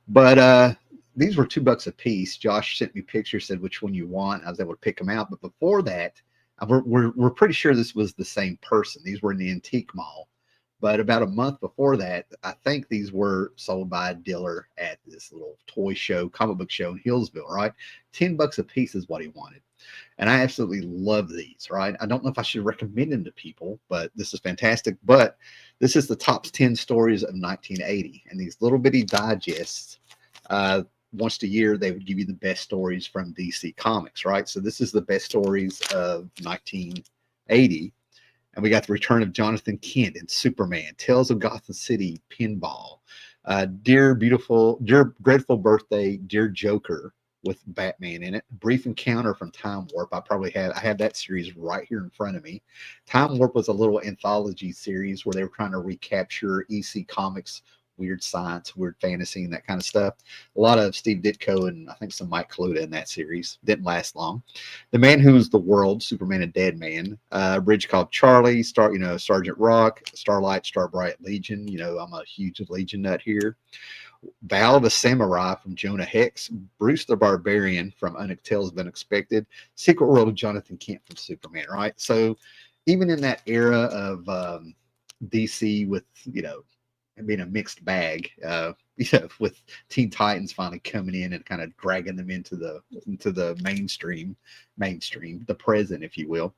But these were $2 a piece. Josh sent me pictures, said which one you want. I was able to pick them out. But before that, we're pretty sure this was the same person. These were in the antique mall. But about a month before that, I think these were sold by a dealer at this little toy show, comic book show in Hillsville, right? $10 a piece is what he wanted. And I absolutely love these, right? I don't know if I should recommend them to people, but this is fantastic. But this is the top 10 stories of 1980. And these little bitty digests, once a year, they would give you the best stories from DC Comics, right? So this is the best stories of 1980. And we got the return of Jonathan Kent and Superman, Tales of Gotham City, Pinball, Dear Dreadful Birthday, Dear Joker with Batman in it, Brief Encounter from Time Warp. I have that series right here in front of me. Time Warp was a little anthology series where they were trying to recapture EC Comics weird science, weird fantasy, and that kind of stuff. A lot of Steve Ditko and I think some Mike Kaluta in that series. Didn't last long. The Man Who's the World, Superman and Dead Man. Bridge Called Charlie, Sergeant Rock, Starlight, Starbright, Legion. I'm a huge Legion nut here. Val the Samurai from Jonah Hex, Bruce the Barbarian from Tales of Unexpected, Secret World of Jonathan Kent from Superman, right? So even in that era of DC with, being a mixed bag, with Teen Titans finally coming in and kind of dragging them into the mainstream, the present, if you will.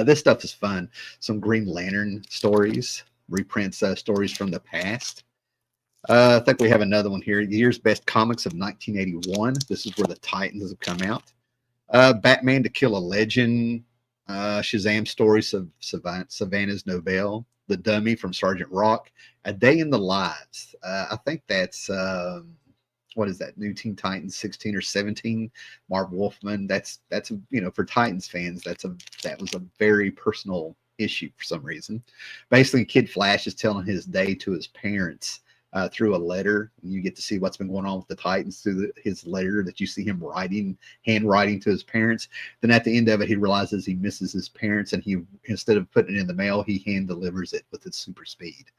This stuff is fun. Some Green Lantern stories, reprints stories from the past. I think we have another one here. The year's best comics of 1981. This is where the Titans have come out. Batman to Kill a Legend. Shazam stories of Savannah's Novelle. The Dummy from Sergeant Rock. A Day in the Lives. I think that's what is that? New Teen Titans 16 or 17. Marv Wolfman. That's for Titans fans. That was a very personal issue for some reason. Basically, Kid Flash is telling his day to his parents through a letter. You get to see what's been going on with the Titans through his letter that you see him handwriting to his parents. Then at the end of it, he realizes he misses his parents, and he, instead of putting it in the mail, he hand delivers it with its super speed.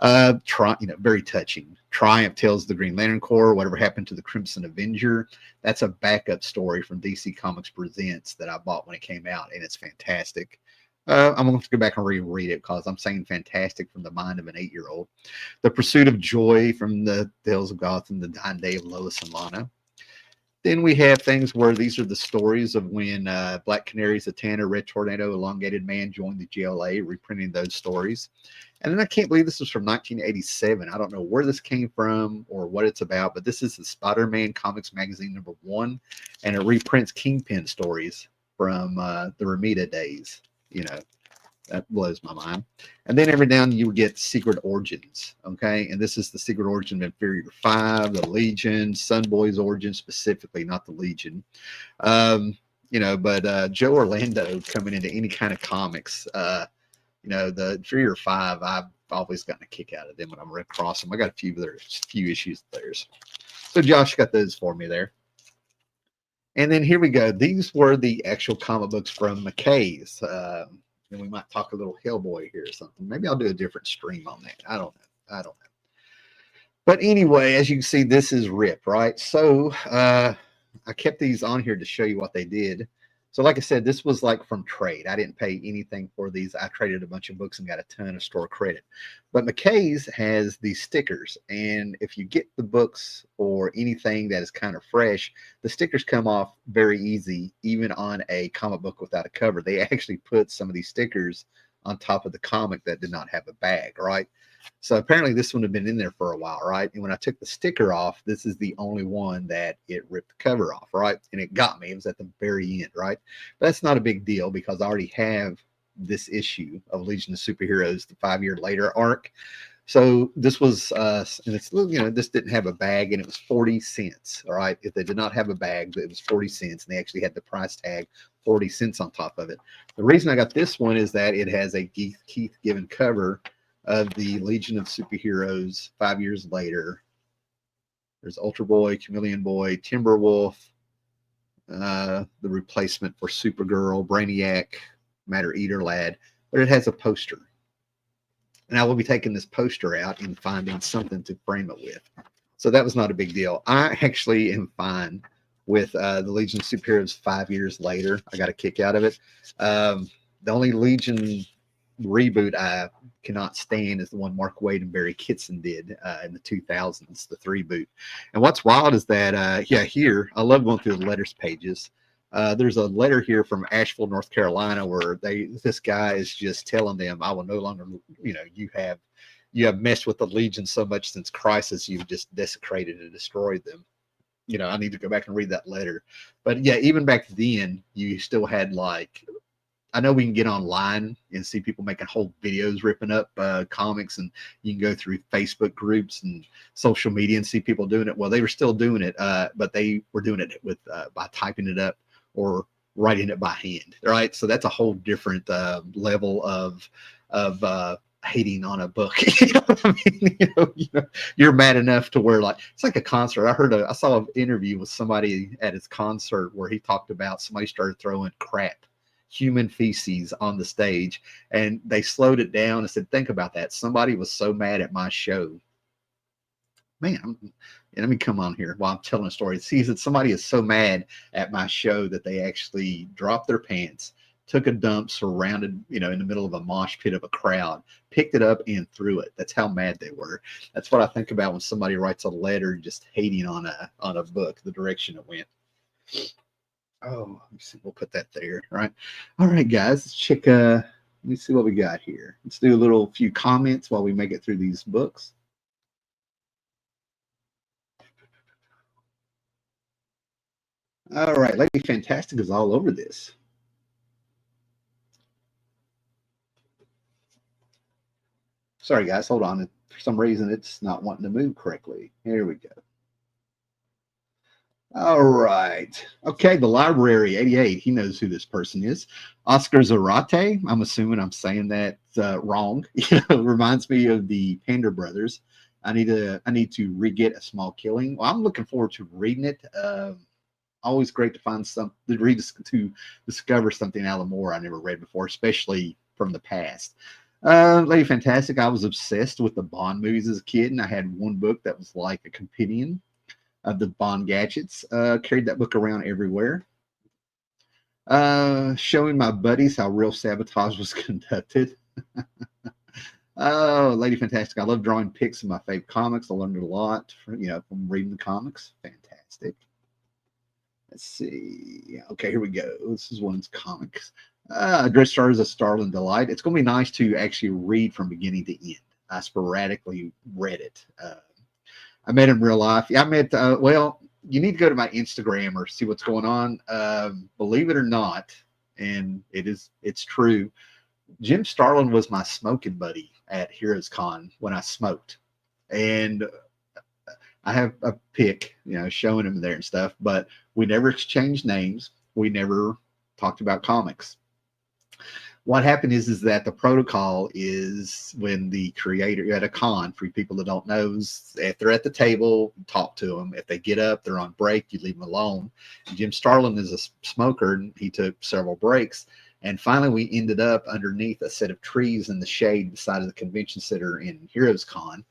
Very touching. Triumph Tells the Green Lantern Corps, Whatever Happened to the Crimson Avenger. That's a backup story from DC Comics Presents that I bought when it came out, and it's fantastic. I'm going to go back and reread it because I'm saying fantastic from the mind of an 8-year-old. The Pursuit of Joy from the Tales of Gotham, The Dying Day of Lois and Lana. Then we have things where these are the stories of when Black Canary, Zatanna, Red Tornado, Elongated Man joined the GLA, reprinting those stories. And then I can't believe this was from 1987. I don't know where this came from or what it's about, but this is the Spider-Man Comics Magazine #1, and it reprints Kingpin stories from the Romita days. That blows my mind. And then every now and then you would get Secret Origins, okay? And this is the Secret Origin of Inferior 5, the Legion, Sunboy's origin specifically, not the Legion. But Joe Orlando coming into any kind of comics, the Inferior 5, I've always gotten a kick out of them when I'm running across them. I got a few issues of theirs. So Josh got those for me there. And then here we go. These were the actual comic books from McKays. And we might talk a little Hellboy here or something. Maybe I'll do a different stream on that. I don't know. But anyway, as you can see, this is Rip, right? So I kept these on here to show you what they did. So like I said, this was like from trade. I didn't pay anything for these. I traded a bunch of books and got a ton of store credit. But McKays has these stickers. And if you get the books or anything that is kind of fresh, the stickers come off very easy, even on a comic book without a cover. They actually put some of these stickers on top of the comic that did not have a bag, right? So apparently this one had been in there for a while, right? And when I took the sticker off, this is the only one that it ripped the cover off, right? And it got me. It was at the very end, right? But that's not a big deal because I already have this issue of Legion of Superheroes, the 5 year later arc. So this was, and it's, this didn't have a bag, and it was 40 cents. All right. If they did not have a bag, it was 40 cents, and they actually had the price tag 40 cents on top of it. The reason I got this one is that it has a Keith Giffen cover of the Legion of Superheroes 5 years later. There's Ultra Boy, Chameleon Boy, Timberwolf, the replacement for Supergirl, Brainiac, Matter Eater Lad, but it has a poster. And I will be taking this poster out and finding something to frame it with. So that was not a big deal. I actually am fine with the Legion of Superheroes 5 years later. I got a kick out of it. The only Legion reboot I cannot stand is the one Mark Waid and Barry Kitson did in the 2000s, the 3-boot. And what's wild is that, here, I love going through the letters pages. There's a letter here from Asheville, North Carolina, where this guy is just telling them, I will no longer, you have messed with the Legion so much since Crisis, you've just desecrated and destroyed them. I need to go back and read that letter. But yeah, even back then, you still had I know we can get online and see people making whole videos ripping up comics, and you can go through Facebook groups and social media and see people doing it. Well, they were still doing it, but they were doing it with by typing it up or writing it by hand, right? So that's a whole different level of hating on a book. You know what I mean? You're mad enough to where it's like a concert. I saw an interview with somebody at his concert where he talked about somebody started throwing crap, human feces, on the stage, and they slowed it down and said, think about that. Somebody was so mad at my show. Man, let me come on here while I'm telling a story. See that somebody is so mad at my show that they actually dropped their pants, took a dump, surrounded, in the middle of a mosh pit of a crowd, picked it up and threw it. That's how mad they were. That's what I think about when somebody writes a letter just hating on a book, the direction it went. Oh, let me see. We'll put that there. Right. All right, guys. Let's check. Let me see what we got here. Let's do a few comments while we make it through these books. All right, Lady Fantastic is all over this. Sorry, guys. Hold on. For some reason, it's not wanting to move correctly. Here we go. All right. Okay, the library, 88. He knows who this person is. Oscar Zarate. I'm assuming I'm saying that wrong. Reminds me of the Panda Brothers. I need to re-get A Small Killing. Well, I'm looking forward to reading it. Always great to find to discover something out of more I never read before, especially from the past. Lady Fantastic. I was obsessed with the Bond movies as a kid, and I had one book that was like a companion of the Bond gadgets. Carried that book around everywhere. Showing my buddies how real sabotage was conducted. Oh, Lady Fantastic. I love drawing pics of my favorite comics. I learned a lot from reading the comics. Fantastic. Let's see. Okay, here we go. This is one's comics. Dreadstar is a Starling delight. It's going to be nice to actually read from beginning to end. I sporadically read it. I met him in real life. Yeah, I met, you need to go to my Instagram or see what's going on. Believe it or not, and it's true, Jim Starlin was my smoking buddy at Heroes Con when I smoked. And I have a pic, showing him there and stuff, but we never exchanged names. We never talked about comics. What happened is that the protocol is when the creator at a con, for people that don't know, if they're at the table, talk to them. If they get up, they're on break, you leave them alone. And Jim Starlin is a smoker, and he took several breaks. And finally, we ended up underneath a set of trees in the shade beside of the convention center in Heroes Con.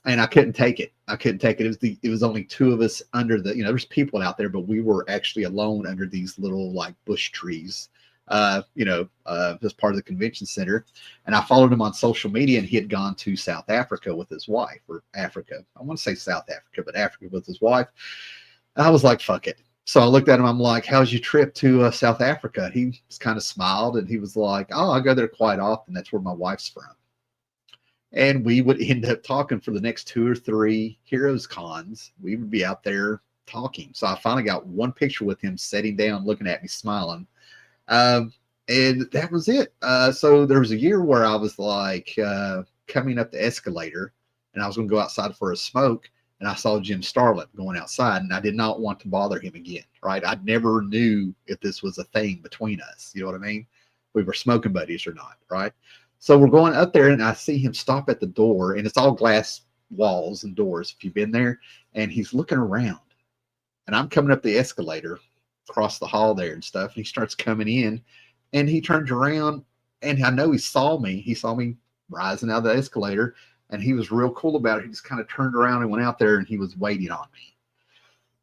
And I couldn't take it. It was only two of us under there's people out there, but we were actually alone under these little bush trees. As part of the convention center. And I followed him on social media, and he had gone to South Africa with his wife, or Africa. I want to say South Africa, but Africa with his wife. And I was like, fuck it. So I looked at him. I'm like, how's your trip to South Africa? He just kind of smiled, and he was like, oh, I go there quite often. That's where my wife's from. And we would end up talking for the next 2 or 3 Heroes Cons. We would be out there talking. So I finally got one picture with him sitting down, looking at me, smiling. And that was it. So there was a year where I was kind coming up the escalator, and I was going to go outside for a smoke, and I saw Jim Starlin going outside, and I did not want to bother him again, right? I never knew if this was a thing between us. You know what I mean? We were smoking buddies or not, right? So we're going up there, and I see him stop at the door, and it's all glass walls and doors if you've been there, and he's looking around. And I'm coming up the escalator across the hall there and stuff, and he starts coming in, and he turns around, and I know he saw me. He saw me rising out of the escalator, and he was real cool about it. He just kind of turned around and went out there, and he was waiting on me.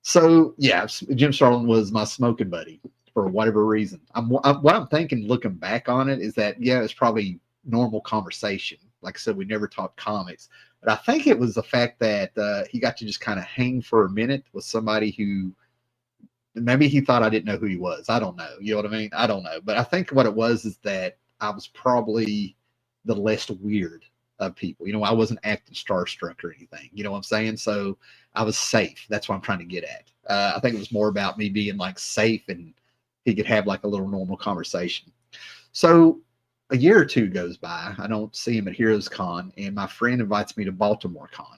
So, yeah, Jim Starlin was my smoking buddy for whatever reason. What I'm thinking, looking back on it, is that, yeah, it's probably normal conversation. Like I said, we never talked comics. But I think it was the fact that he got to just kind of hang for a minute with somebody who maybe he thought I didn't know who he was. I don't know. You know what I mean? I don't know. But I think what it was is that I was probably the less weird of people. You know, I wasn't acting starstruck or anything. You know what I'm saying? So I was safe. That's what I'm trying to get at. I think it was more about me being like safe, and he could have like a little normal conversation. So a year or two goes by. I don't see him at Heroes Con, and my friend invites me to Baltimore Con.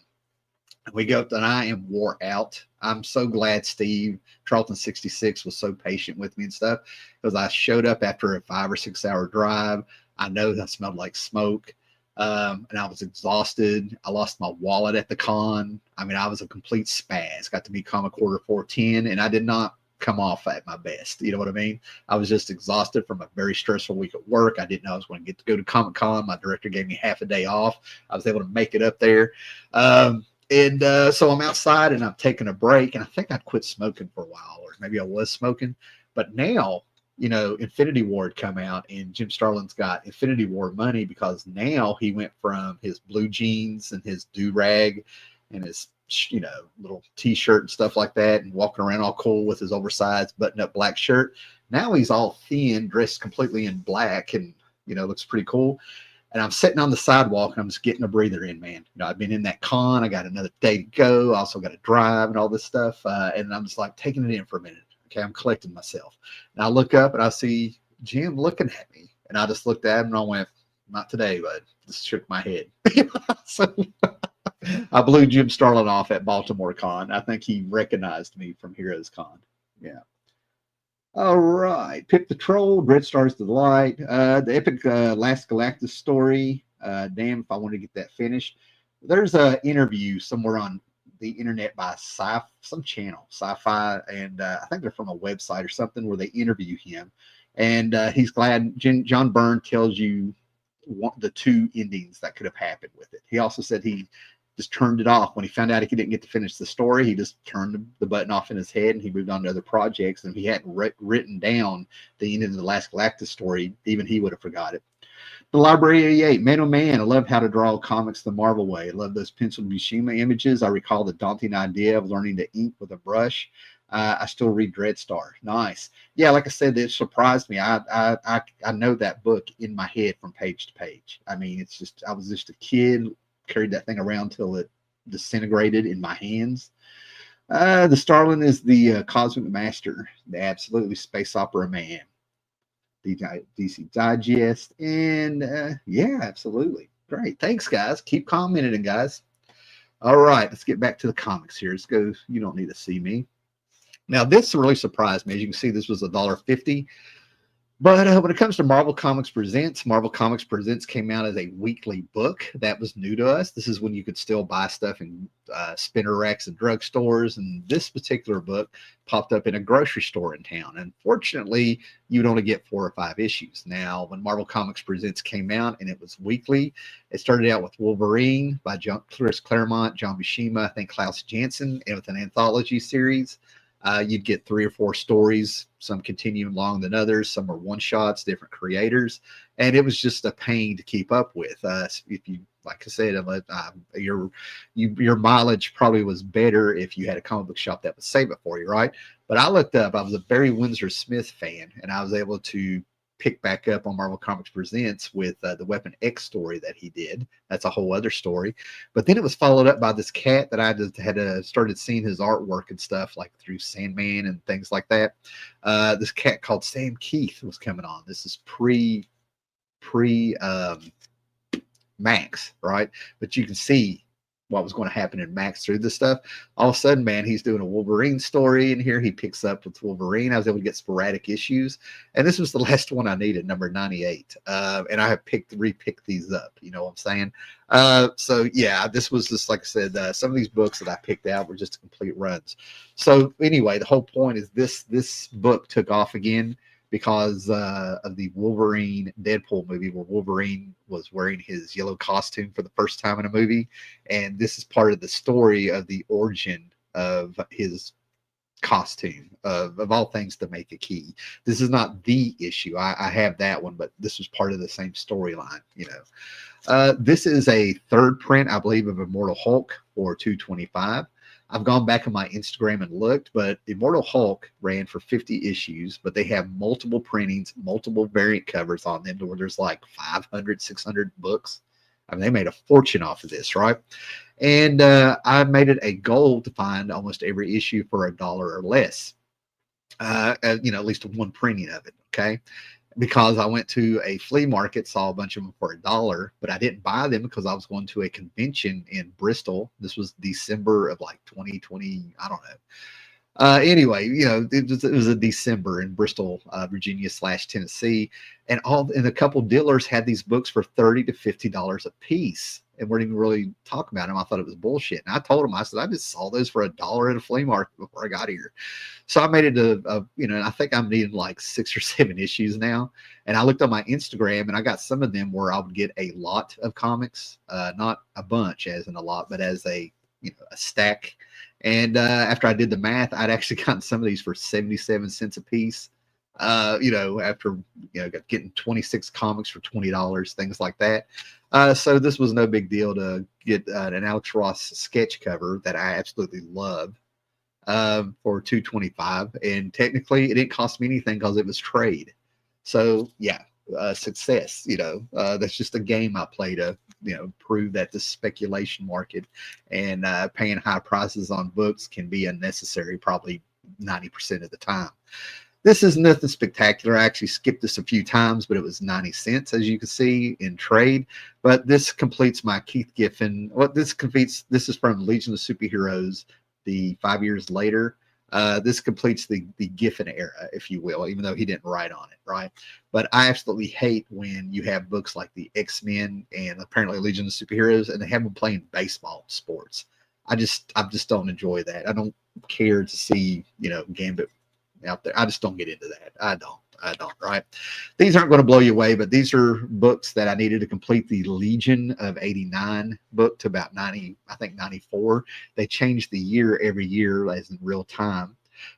And we go up, and I am wore out. I'm so glad Steve Charlton 66 was so patient with me and stuff, because I showed up after a 5 or 6 hour drive. I know that smelled like smoke, and I was exhausted. I lost my wallet at the con. I mean, I was a complete spaz. Got to be Comic Quarter 410, and I did not come off at my best. You know what I mean? I was just exhausted from a very stressful week at work. I didn't know I was going to get to go to Comic Con. My director gave me half a day off. I was able to make it up there. So I'm outside, and I'm taking a break, and I think I'd quit smoking for a while, or maybe I was smoking. But now, you know, Infinity War had come out, and Jim Starlin's got Infinity War money, because now he went from his blue jeans and his do-rag and his, you know, little t-shirt and stuff like that, and walking around all cool with his oversized button-up black shirt. Now he's all thin, dressed completely in black, and, you know, looks pretty cool. And I'm sitting on the sidewalk, and I'm just getting a breather in, man. You know, I've been in that con. I got another day to go. I also got to drive and all this stuff. And I'm just like taking it in for a minute. Okay, I'm collecting myself. And I look up, and I see Jim looking at me. And I just looked at him, and I went, not today, bud. Just shook my head. So I blew Jim Starlin off at Baltimore Con. I think he recognized me from Heroes Con. Yeah. All right. Pip the Troll, Dreadstar's the Light. The epic Last Galactus story. Damn, if I want to get that finished. There's an interview somewhere on the internet by some channel, Sci-Fi, and I think they're from a website or something, where they interview him. And he's glad John Byrne tells you the 2 endings that could have happened with it. He also said he just turned it off when he found out he didn't get to finish the story. He just turned the button off in his head, and he moved on to other projects. And if he hadn't written down the end of the Last Galactus story, even he would have forgot it. The Library 88, man, oh man, I love how to draw comics the Marvel way. I love those penciled Mishima images. I recall the daunting idea of learning to ink with a brush. I still read Dreadstar. Nice. Yeah, like I said, it surprised me. I know that book in my head from page to page. I mean, it's just, I was just a kid, carried that thing around till it disintegrated in my hands. The Starlin is the cosmic master, the absolutely space opera man. The DC Digest, and yeah, absolutely. Great. Thanks, guys. Keep commenting, guys. All right, let's get back to the comics here. Let's go. You don't need to see me. Now, this really surprised me. As you can see, this was $1.50. But when it comes to Marvel Comics Presents came out as a weekly book. That was new to us. This is when you could still buy stuff in spinner racks and drugstores. And this particular book popped up in a grocery store in town. Unfortunately, you'd only get 4 or 5 issues. Now, when Marvel Comics Presents came out and it was weekly, it started out with Wolverine by Chris Claremont, John Buscema, I think Klaus Janson, and with an anthology series. You'd get 3 or 4 stories, some continuing long than others, some are one-shots, different creators, and it was just a pain to keep up with. If you, like I said, your mileage probably was better if you had a comic book shop that would save it for you, right? But I looked up, I was a Barry Windsor Smith fan, and I was able to pick back up on Marvel Comics Presents with the Weapon X story that he did. That's a whole other story. But then it was followed up by this cat that I just had started seeing his artwork and stuff like through Sandman and things like that. This cat called Sam Keith was coming on. This is pre Max, right? But you can see what was going to happen in Max through this stuff. All of a sudden, man, he's doing a Wolverine story in here. He picks up with Wolverine. I was able to get sporadic issues, and this was the last one I needed, number 98. And I have repicked these up. You know what I'm saying? So yeah, this was just like I said. Some of these books that I picked out were just complete runs. So anyway, the whole point is this book took off again because of the Wolverine Deadpool movie, where Wolverine was wearing his yellow costume for the first time in a movie. And this is part of the story of the origin of his costume, of all things to make a key. This is not the issue. I have that one, but this was part of the same storyline, you know. This is a third print, I believe, of Immortal Hulk for $225. I've gone back on my Instagram and looked, but Immortal Hulk ran for 50 issues, but they have multiple printings, multiple variant covers on them, to where there's like 500, 600 books. I mean, they made a fortune off of this, right? And I made it a goal to find almost every issue for $1 or less. You know, at least one printing of it, okay? Because I went to a flea market, saw a bunch of them for $1, but I didn't buy them because I was going to a convention in Bristol. This was December of like 2020, I don't know. Anyway, you know, it was a December in Bristol, Virginia / Tennessee, and a couple dealers had these books for $30 to $50 a piece, and weren't even really talking about them. I thought it was bullshit, and I told them, I said, I just saw those for $1 at a flea market before I got here. So I made it you know, and I think I'm needing like 6 or 7 issues now. And I looked on my Instagram, and I got some of them where I would get a lot of comics, not a bunch as in a lot, but as a, you know, a stack. And after I did the math, I'd actually gotten some of these for 77 cents a piece. You know, after, you know, getting 26 comics for $20, things like that. So this was no big deal to get an Alex Ross sketch cover that I absolutely love for $225. And technically, it didn't cost me anything because it was trade. So yeah, success. You know, that's just a game I play to, you know, prove that the speculation market and paying high prices on books can be unnecessary, probably 90% of the time. This is nothing spectacular. I actually skipped this a few times, but it was 90 cents, as you can see, in trade. But this completes my Keith Giffen. Well, this is from Legion of Superheroes, the 5 years later. This completes the Giffen era, if you will, even though he didn't write on it, right? But I absolutely hate when you have books like the X-Men and apparently Legion of Superheroes, and they have them playing baseball sports. I just don't enjoy that. I don't care to see, you know, Gambit out there. I just don't get into that. I don't, right? These aren't going to blow you away, but these are books that I needed to complete the Legion of 89 book to about 90, I think 94. They change the year every year as in real time.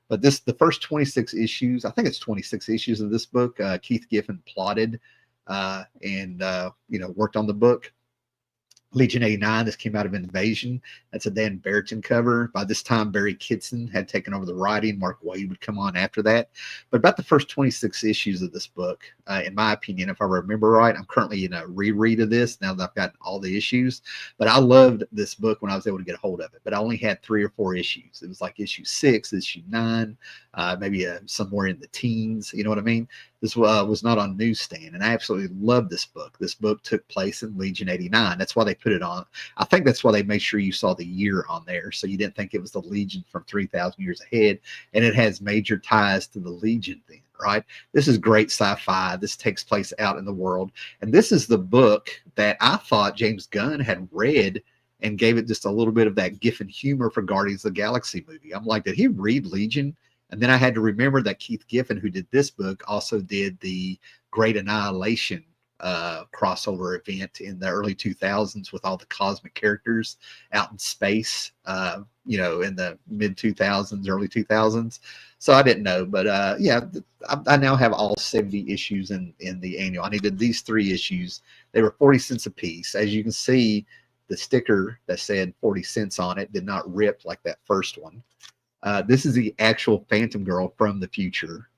But the first 26 issues, I think it's 26 issues of this book, Keith Giffen plotted and you know, worked on the book. Legion 89, this came out of Invasion. That's a Dan Barrington cover. By this time, Barry Kitson had taken over the writing. Mark Waid would come on after that. But about the first 26 issues of this book, in my opinion, if I remember right, I'm currently in a reread of this now that I've gotten all the issues. But I loved this book when I was able to get a hold of it. But I only had 3 or 4 issues. It was like issue 6, issue 9, maybe somewhere in the teens. You know what I mean? This was not on newsstand, and I absolutely love this book. This book took place in Legion 89. That's why they put it on. I think that's why they made sure you saw the year on there, so you didn't think it was the Legion from 3,000 years ahead. And it has major ties to the Legion then, right? This is great sci-fi. This takes place out in the world, and this is the book that I thought James Gunn had read and gave it just a little bit of that Giffen humor for Guardians of the Galaxy movie. I'm like, did he read Legion? And then I had to remember that Keith Giffen, who did this book, also did the Great Annihilation crossover event in the early 2000s with all the cosmic characters out in space, you know, in the mid 2000s, early 2000s. So I didn't know, but yeah, I now have all 70 issues in the annual. I needed these 3 issues. They were 40 cents a piece. As you can see, the sticker that said 40 cents on it did not rip like that first one. This is the actual Phantom Girl from the future.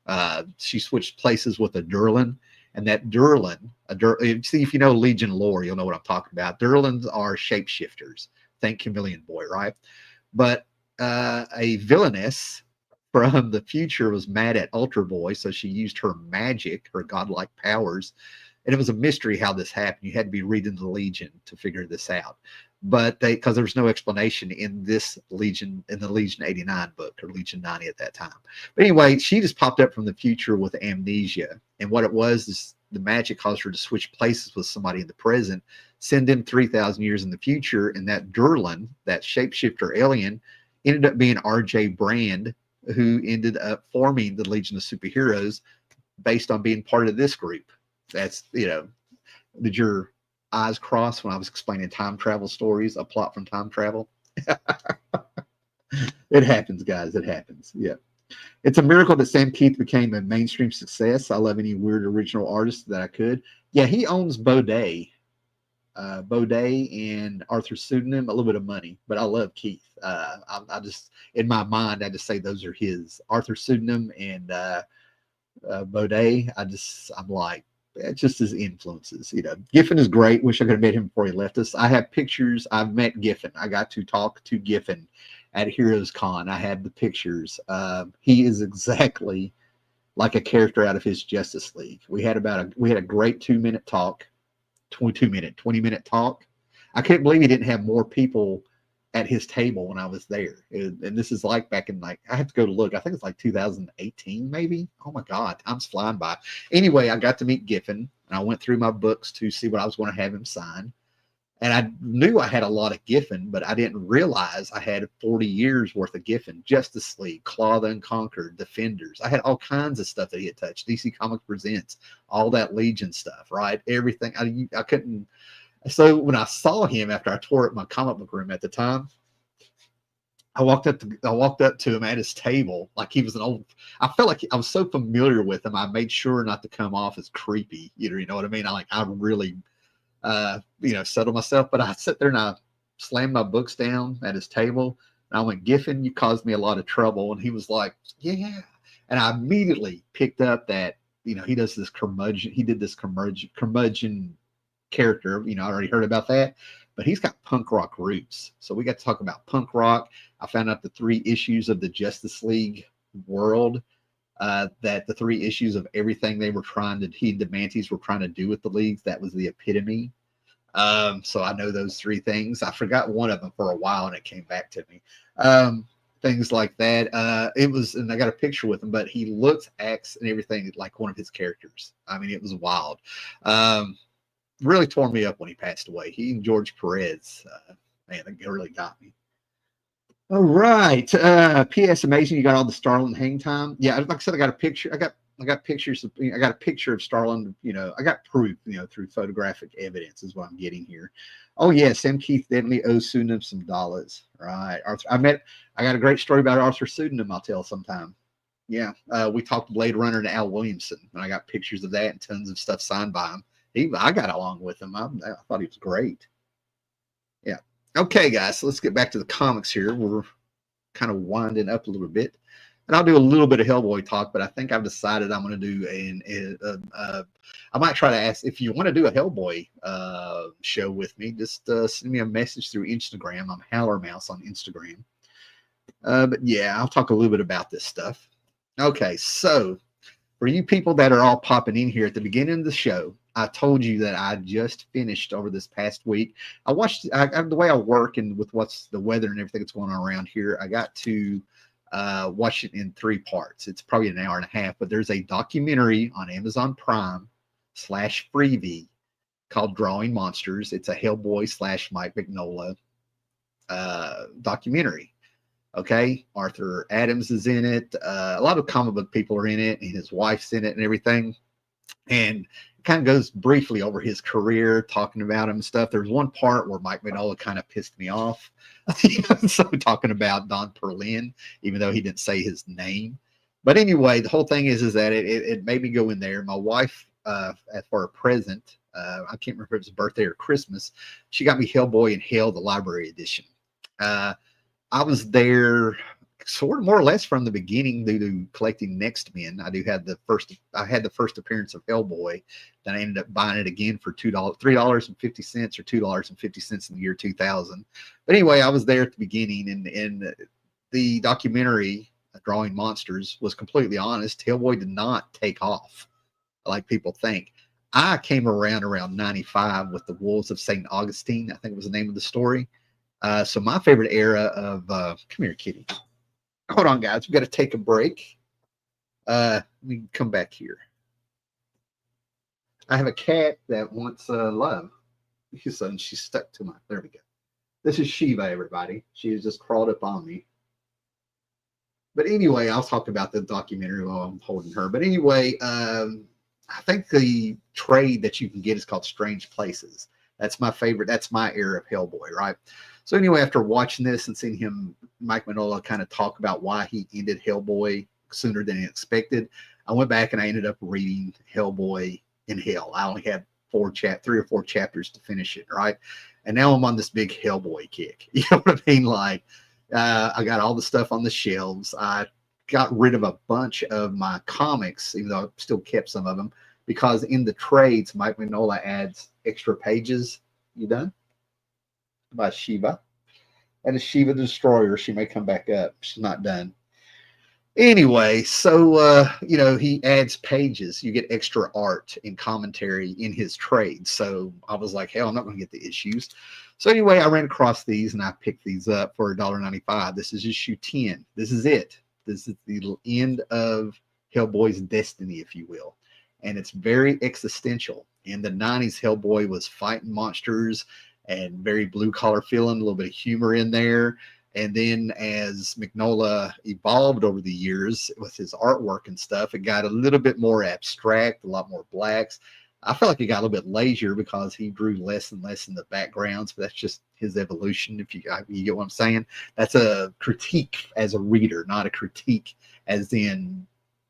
She switched places with a Durlan, and that Durlan, see, if you know Legion lore, you'll know what I'm talking about. Durlans are shapeshifters. Think Chameleon Boy, right? But a villainess from the future was mad at Ultra Boy, so she used her magic, her godlike powers, and it was a mystery how this happened. You had to be reading the Legion to figure this out. But because there was no explanation in this Legion, in the Legion 89 book, or Legion 90 at that time. But anyway, she just popped up from the future with amnesia. And what it was is the magic caused her to switch places with somebody in the present, send them 3,000 years in the future. And that Durlan, that shapeshifter alien, ended up being R.J. Brand, who ended up forming the Legion of Superheroes based on being part of this group. That's, did your eyes cross when I was explaining time travel stories, a plot from time travel? It happens, guys. It happens. Yeah. It's a miracle that Sam Keith became a mainstream success. I love any weird original artist that I could. Yeah, he owns Baudet. Baudet and Arthur Pseudonym, a little bit of money, but I love Keith. I just, in my mind, I just say those are his. Arthur Pseudonym and Baudet, I'm like, it's just his influences. Giffen is great. Wish I could have met him before he left us. I have pictures. I've met Giffen. I got to talk to Giffen at Heroes Con. I had the pictures. He is exactly like a character out of his Justice League. We had a great 2-minute talk, 20-minute talk. I couldn't believe he didn't have more people at his table when I was there. And this is like back in, I have to go to look. I think it's like 2018, maybe. Oh my God, time's flying by. Anyway, I got to meet Giffen, and I went through my books to see what I was going to have him sign. And I knew I had a lot of Giffen, but I didn't realize I had 40 years worth of Giffen. Justiceleague, Claw the Unconquered, Defenders. I had all kinds of stuff that he had touched. DC Comics Presents, all that Legion stuff, right? Everything. I couldn't. So when I saw him after I tore up my comic book room at the time, I walked up to him at his table like he was an old. I felt like I was so familiar with him. I made sure not to come off as creepy. You know what I mean? I really, settled myself. But I sat there and I slammed my books down at his table. And I went, Giffen, you caused me a lot of trouble. And he was like, yeah. And I immediately picked up that he does this curmudgeon. He did this curmudgeon character. I already heard about that, but he's got punk rock roots. So we got to talk about punk rock. I found out the 3 issues of the Justice League world, that the 3 issues of everything they were the Manties were trying to do with the leagues, that was the epitome. So I know those 3 things. I forgot one of them for a while and it came back to me. Things like that. And I got a picture with him, but he looks, acts, and everything like one of his characters. I mean, it was wild. Really tore me up when he passed away. He and George Perez, man, that really got me. All right. P.S. Amazing. You got all the Starlin hang time. Yeah, like I said, I got a picture. I got pictures. I got a picture of Starlin. I got proof. Through photographic evidence is what I'm getting here. Oh yeah, Sam Keith definitely owes Pseudonym some dollars. Right. Arthur, I got a great story about Arthur Pseudonym. I'll tell sometime. Yeah. We talked Blade Runner to Al Williamson, and I got pictures of that and tons of stuff signed by him. I got along with him. I thought he was great. Yeah. Okay, guys. So let's get back to the comics here. We're kind of winding up a little bit. And I'll do a little bit of Hellboy talk, but I think I've decided I'm going to do I might try to ask if you want to do a Hellboy show with me. Just send me a message through Instagram. I'm Hallermouse on Instagram. But yeah, I'll talk a little bit about this stuff. Okay, so for you people that are all popping in here at the beginning of the show, I told you that I just finished over this past week. I watched the way I work and with what's the weather and everything that's going on around here. I got to watch it in 3 parts. It's probably an hour and a half, but there's a documentary on Amazon Prime /Freevee called Drawing Monsters. It's a Hellboy / Mike Mignola documentary. Okay, Arthur Adams is in it. A lot of comic book people are in it, and his wife's in it and everything. And it kind of goes briefly over his career, talking about him and stuff. There's one part where Mike Mignola kind of pissed me off. So talking about Don Perlin, even though he didn't say his name. But anyway, the whole thing is that it made me go in there. My wife, for a present, I can't remember if it was a birthday or Christmas, she got me Hellboy in Hell, the library edition. I was there sort of more or less from the beginning due to collecting Next Men. I had the first appearance of Hellboy. Then I ended up buying it again for $3.50 or $2.50 in the year 2000. But anyway, I was there at the beginning, and the documentary Drawing Monsters was completely honest. Hellboy did not take off like people think. I came around 95 with the Wolves of St. Augustine. I think was the name of the story. So my favorite era of come here, kitty. Hold on, guys. We got to take a break. Let me come back here. I have a cat that wants love. So she's stuck to my. There we go. This is Shiva, everybody. She has just crawled up on me. But anyway, I'll talk about the documentary while I'm holding her. But anyway, I think the trade that you can get is called Strange Places. That's my favorite. That's my era of Hellboy, right? So anyway, after watching this and seeing him, Mike Mignola, kind of talk about why he ended Hellboy sooner than expected, I went back and I ended up reading Hellboy in Hell. I only had 3 or 4 chapters to finish it, right? And now I'm on this big Hellboy kick. You know what I mean? Like, I got all the stuff on the shelves. I got rid of a bunch of my comics, even though I still kept some of them, because in the trades, Mike Mignola adds extra pages. You done? By Shiva. And a Shiva Destroyer. She may come back up. She's not done. Anyway, so, you know, he adds pages. You get extra art and commentary in his trades. So I was like, hell, I'm not going to get the issues. So anyway, I ran across these and I picked these up for $1.95. This is issue 10. This is it. This is the end of Hellboy's destiny, if you will. And it's very existential. In the 90s, Hellboy was fighting monsters and very blue-collar feeling, a little bit of humor in there. And then as Mignola evolved over the years with his artwork and stuff, it got a little bit more abstract, a lot more blacks. I felt like it got a little bit lazier because he drew less and less in the backgrounds, but that's just his evolution. If you get what I'm saying, that's a critique as a reader, not a critique as in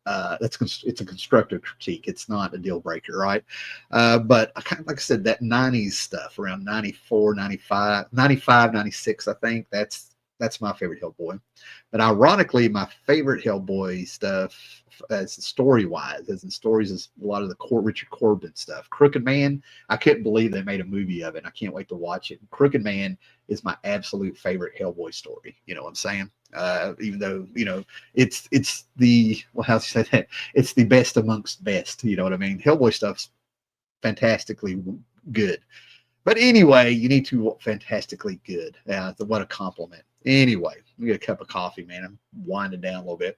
it's a constructive critique. It's not a deal breaker, right? But I kind of, like I said, that 90s stuff around 94, 95, 96, I think that's my favorite Hellboy. But ironically, my favorite Hellboy stuff, as story-wise, as in stories, is a lot of the Richard Corbin stuff. Crooked Man, I couldn't believe they made a movie of it. I can't wait to watch it. Crooked Man is my absolute favorite Hellboy story. You know what I'm saying? Even though, you know, it's the, well, how do you say that? It's the best amongst best. You know what I mean? Hellboy stuff's fantastically good. But anyway, you need to fantastically good. What a compliment. Anyway, let me get a cup of coffee, man. I'm winding down a little bit.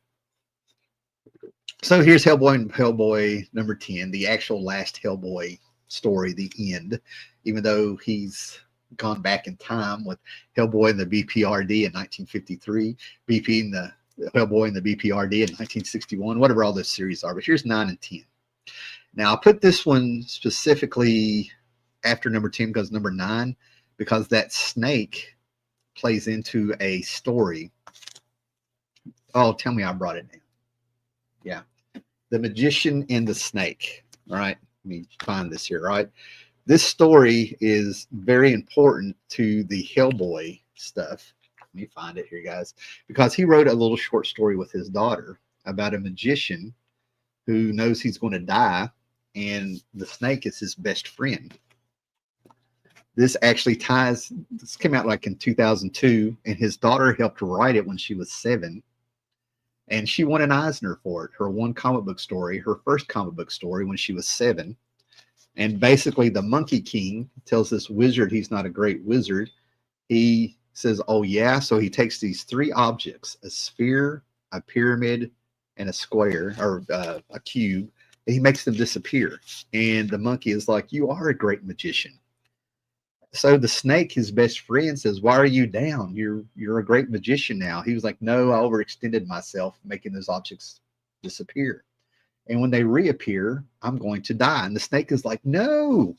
So here's Hellboy and Hellboy number 10, the actual last Hellboy story, the end, even though he's gone back in time with Hellboy and the BPRD in 1953, BP and the Hellboy and the BPRD in 1961, whatever all those series are. But here's 9 and 10. Now, I put this one specifically after number 10 because number 9, because that snake plays into a story. Oh, tell me I brought it down. Yeah. The Magician and the Snake. All right. Let me find this here. Right. This story is very important to the Hellboy stuff. Let me find it here, guys, because he wrote a little short story with his daughter about a magician who knows he's going to die, and the snake is his best friend. This actually ties, this came out like in 2002, and his daughter helped write it when she was 7. And she won an Eisner for it, her one comic book story, her first comic book story when she was 7. And basically the Monkey King tells this wizard he's not a great wizard. He says, oh yeah, so he takes these 3 objects, a sphere, a pyramid, and a square, or a cube, and he makes them disappear. And the monkey is like, you are a great magician. So the snake, his best friend, says, why are you down? You're a great magician now. He was like, no, I overextended myself making those objects disappear. And when they reappear, I'm going to die. And the snake is like, no.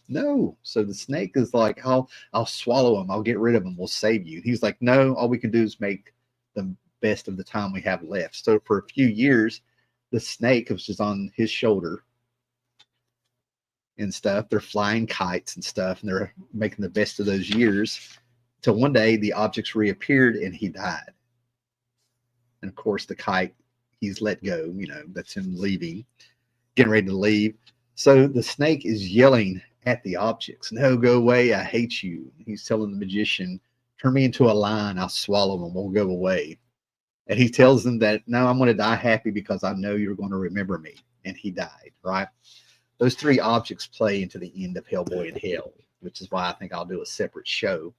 So the snake is like, I'll swallow him. I'll get rid of him. We'll save you. He's like, no, all we can do is make the best of the time we have left. So for a few years, the snake was just on his shoulder and stuff. They're flying kites and stuff, and they're making the best of those years till one day the objects reappeared and he died. And of course the kite, he's let go, you know, that's him leaving, getting ready to leave. So the snake is yelling at the objects, no, go away, I hate you. He's telling the magician, turn me into a lion, I'll swallow them, we'll go away. And he tells them that, no, I'm going to die happy because I know you're going to remember me. And he died, right? Those three objects play into the end of Hellboy in Hell, which is why I think I'll do a separate show.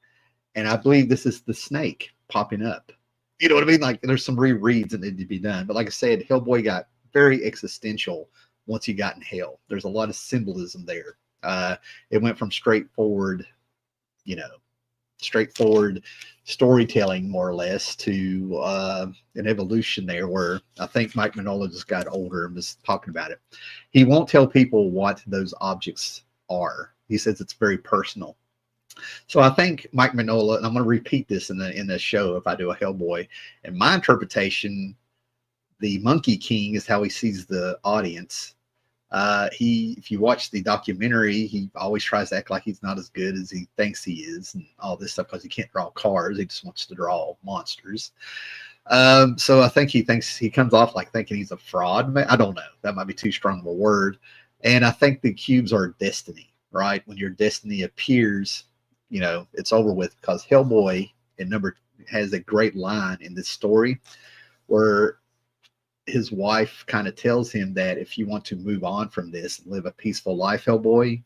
And I believe this is the snake popping up. You know what I mean? Like, there's some rereads that need to be done. But like I said, Hellboy got very existential once he got in hell. There's a lot of symbolism there. It went from straightforward storytelling, more or less, to an evolution there where I think Mike Mignola just got older and was talking about it. He won't tell people what those objects are. He says it's very personal. So I think Mike Mignola, and I'm going to repeat this in the show if I do a Hellboy, in my interpretation, the Monkey King is how he sees the audience. If you watch the documentary, he always tries to act like he's not as good as he thinks he is, and all this stuff, because he can't draw cars. He just wants to draw monsters. So I think he thinks he comes off like thinking he's a fraud. I don't know. That might be too strong of a word. And I think the cubes are destiny, right? When your destiny appears, it's over with, because Hellboy has a great line in this story where his wife kind of tells him that if you want to move on from this and live a peaceful life, Hellboy,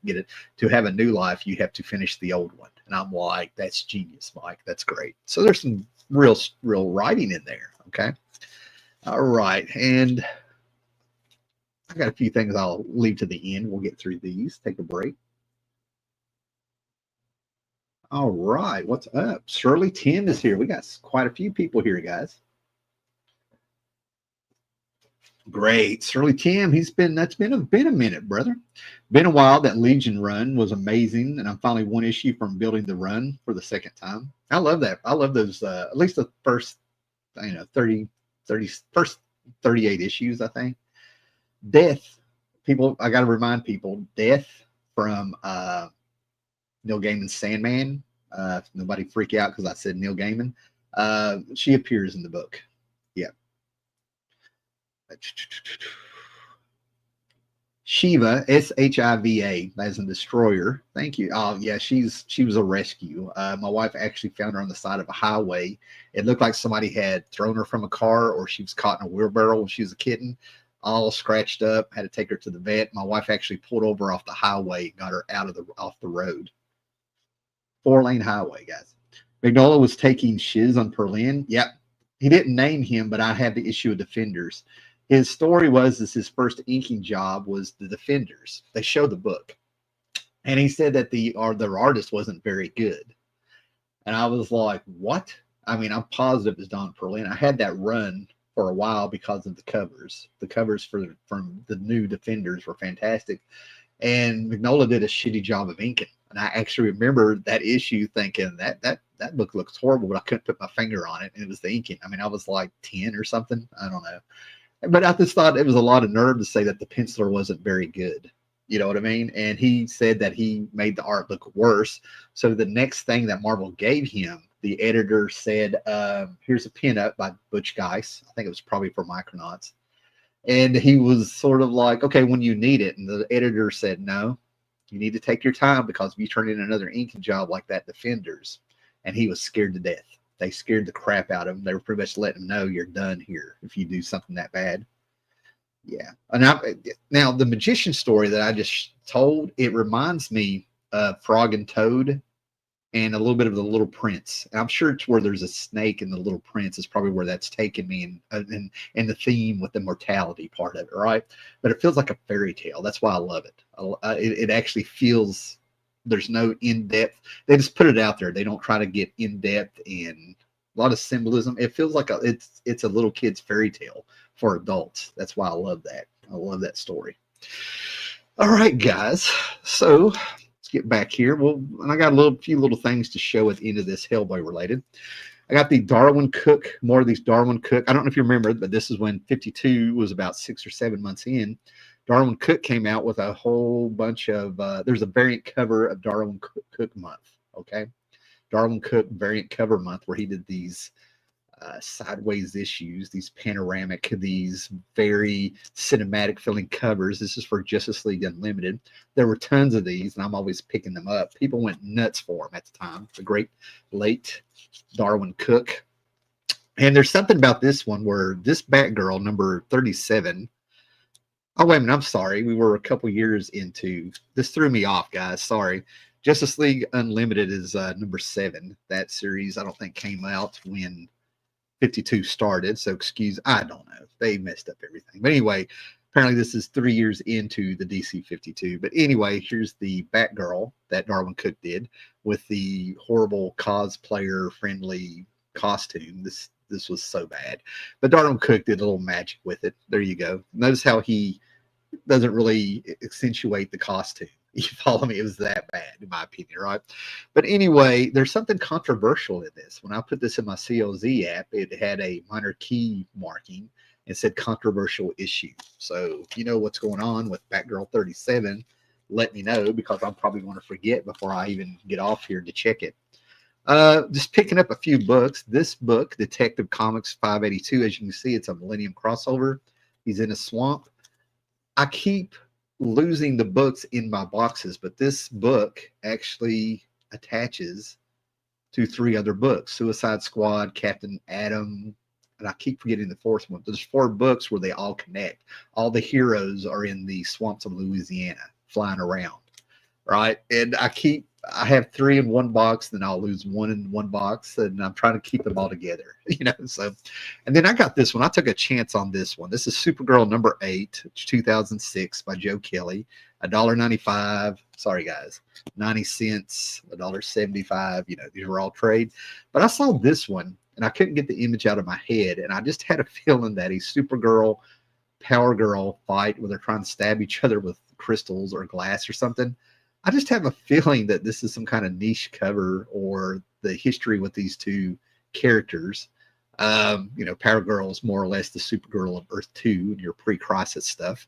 to have a new life, you have to finish the old one. And I'm like, that's genius, Mike. That's great. So there's some real writing in there. Okay. All right. And I got a few things I'll leave to the end. We'll get through these. Take a break. All right. What's up? Shirley Tim is here. We got quite a few people here, guys. Great. Shirley Tim, that's been a minute, brother. Been a while. That Legion run was amazing, and I'm finally one issue from building the run for the second time. I love that. I love those, at least the first, 38 issues, I think. Death, people, I got to remind people, Death from Neil Gaiman's Sandman. Nobody freak out because I said Neil Gaiman. She appears in the book. Yeah. Shiva, Shiva, as a destroyer. Thank you. Oh yeah, she was a rescue. My wife actually found her on the side of a highway. It looked like somebody had thrown her from a car, or she was caught in a wheelbarrow when she was a kitten, all scratched up. Had to take her to the vet. My wife actually pulled over off the highway, got her off the road. 4-lane highway, guys. Mignola was taking shiz on Perlin. Yep. He didn't name him, but I had the issue of Defenders. His story was his first inking job was the Defenders. They show the book. And he said that their artist wasn't very good. And I was like, what? I mean, I'm positive it's Don Perlin. I had that run for a while because of the covers. The covers from the new Defenders were fantastic. And Mignola did a shitty job of inking. And I actually remember that issue thinking that book looks horrible, but I couldn't put my finger on it. And it was the inking. I mean, I was like 10 or something. I don't know. But I just thought it was a lot of nerve to say that the penciler wasn't very good. You know what I mean? And he said that he made the art look worse. So the next thing that Marvel gave him, the editor said, here's a pinup by Butch Geis. I think it was probably for Micronauts. And he was sort of like, okay, when you need it. And the editor said, no, you need to take your time, because if you turn in another inking job like that, Defenders. And he was scared to death. They scared the crap out of him. They were pretty much letting him know, you're done here if you do something that bad. Yeah. Now the magician story that I just told, it reminds me of Frog and Toad and a little bit of the Little Prince. And I'm sure it's where there's a snake in the Little Prince is probably where that's taken me, and the theme with the mortality part of it, right? But it feels like a fairy tale. That's why I love it. It actually feels, there's no in-depth. They just put it out there. They don't try to get in-depth and a lot of symbolism. It feels like it's a little kid's fairy tale for adults. That's why I love that. I love that story. All right, guys. So let's get back here. Well, and I got a few little things to show at the end of this Hellboy related. I got the Darwin Cook, more of these Darwin Cook. I don't know if you remember, but this is when 52 was about 6 or 7 months in. Darwin Cook came out with a whole bunch of, there's a variant cover of Darwin Cook month, okay? Darwin Cook variant cover month, where he did these sideways issues, these panoramic, these very cinematic feeling covers. This is for Justiceleague Unlimited. There were tons of these, and I'm always picking them up. People went nuts for them at the time. The great late Darwin Cook. And there's something about this one where this Batgirl, number 37, Oh, wait a minute. I'm sorry. We were a couple years into this. Threw me off, guys. Sorry. Justice League Unlimited is number 7. That series, I don't think, came out when 52 started. So, I don't know. They messed up everything. But anyway, apparently, this is 3 years into the DC 52. But anyway, here's the Batgirl that Darwin Cook did with the horrible cosplayer friendly costume. This was so bad. But Darwin Cook did a little magic with it. There you go. Notice how he doesn't really accentuate the costume. You follow me? It was that bad, in my opinion, right? But anyway, there's something controversial in this. When I put this in my COZ app, it had a minor key marking and said controversial issue. So if you know what's going on with Batgirl 37, let me know, because I'm probably going to forget before I even get off here to check it. Just picking up a few books. This book, Detective Comics 582, as you can see, it's a Millennium crossover. He's in a swamp. I keep losing the books in my boxes, but this book actually attaches to 3 other books: Suicide Squad, Captain Atom, and I keep forgetting the 4th one. There's 4 books where they all connect. All the heroes are in the swamps of Louisiana flying around, right? And I have 3 in one box, then I'll lose 1 in one box, and I'm trying to keep them all together, So, and then I got this one. I took a chance on this one. This is Supergirl number 8, 2006 by Joe Kelly. $1.95. Sorry, guys, 90 cents, $1.75. These were all trade. But I saw this one, and I couldn't get the image out of my head, and I just had a feeling that a Supergirl Power Girl fight where they're trying to stab each other with crystals or glass or something. I just have a feeling that this is some kind of niche cover, or the history with these 2 characters. Power Girl is more or less the Supergirl of Earth 2 and your pre-crisis stuff.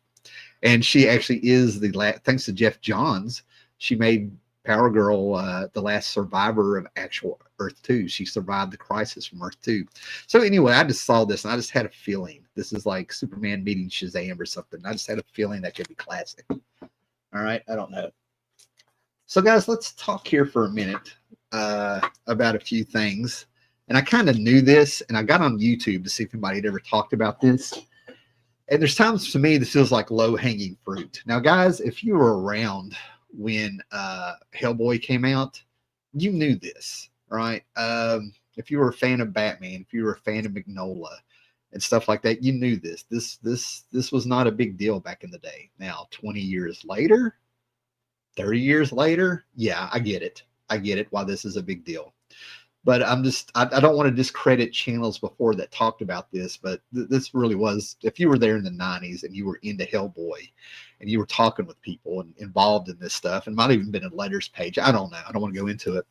And she actually is thanks to Jeff Johns, she made Power Girl the last survivor of actual Earth 2. She survived the crisis from Earth 2. So anyway, I just saw this and I just had a feeling this is like Superman meeting Shazam or something. I just had a feeling that could be classic. All right, I don't know. So, guys, let's talk here for a minute about a few things. And I kind of knew this, and I got on YouTube to see if anybody had ever talked about this. And there's times to me this feels like low-hanging fruit. Now, guys, if you were around when Hellboy came out, you knew this, right? If you were a fan of Batman, if you were a fan of Mignola and stuff like that, you knew this. This was not a big deal back in the day. Now, 20 years later, 30 years later, yeah, I get it. I get it why this is a big deal. But I don't want to discredit channels before that talked about this, but this really was, if you were there in the 90s and you were into Hellboy and you were talking with people and involved in this stuff, and might have even been a letters page, I don't know. I don't want to go into it.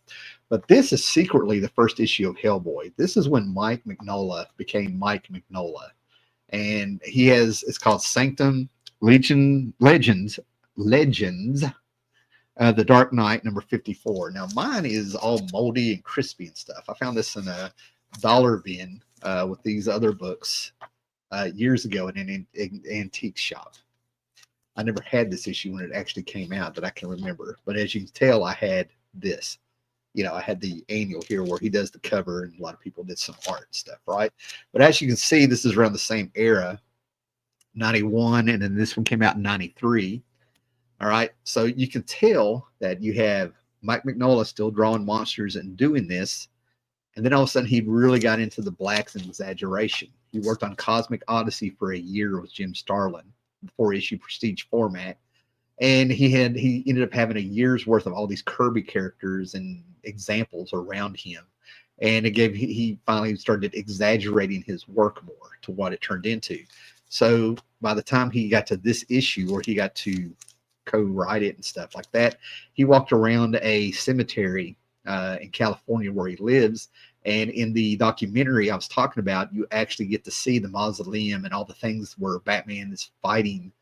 But this is secretly the first issue of Hellboy. This is when Mike Mignola became Mike Mignola. And it's called Sanctum Legends. The Dark Knight, number 54. Now, mine is all moldy and crispy and stuff. I found this in a dollar bin with these other books years ago in an antique shop. I never had this issue when it actually came out that I can remember. But as you can tell, I had this. I had the annual here where he does the cover, and a lot of people did some art and stuff, right? But as you can see, this is around the same era, 91, and then this one came out in 93. All right, so you can tell that you have Mike Mignola still drawing monsters and doing this, and then all of a sudden he really got into the blacks and exaggeration. He worked on Cosmic Odyssey for a year with Jim Starlin, the 4-issue prestige format, and he ended up having a year's worth of all these Kirby characters and examples around him, and he finally started exaggerating his work more to what it turned into. So by the time he got to this issue, where he got to co-write it and stuff like that, he walked around a cemetery in California where he lives, and in the documentary I was talking about, you actually get to see the mausoleum and all the things where Batman is fighting.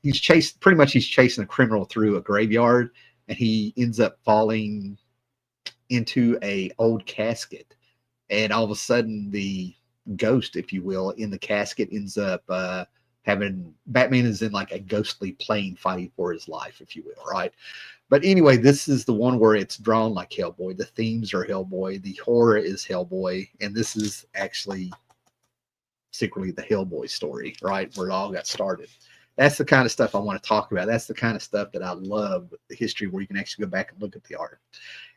He's chasing a criminal through a graveyard, and he ends up falling into a old casket, and all of a sudden the ghost, if you will, in the casket ends up Batman is in like a ghostly plane fighting for his life, if you will, right? But anyway, this is the one where it's drawn like Hellboy. The themes are Hellboy. The horror is Hellboy. And this is actually secretly the Hellboy story, right? Where it all got started. That's the kind of stuff I want to talk about. That's the kind of stuff that I love with the history, where you can actually go back and look at the art.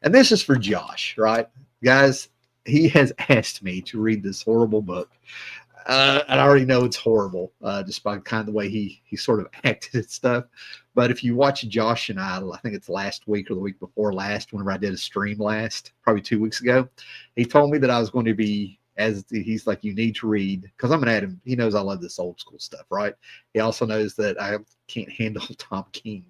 And this is for Josh, right? Guys, he has asked me to read this horrible book. And I already know it's horrible, just by kind of the way he sort of acted and stuff. But if you watch Josh and I think it's last week or the week before last, whenever I did a stream last, probably 2 weeks ago, he told me that I was going to be, as he's like, you need to read, because I'm an Adam. He knows I love this old school stuff, right? He also knows that I can't handle Tom King.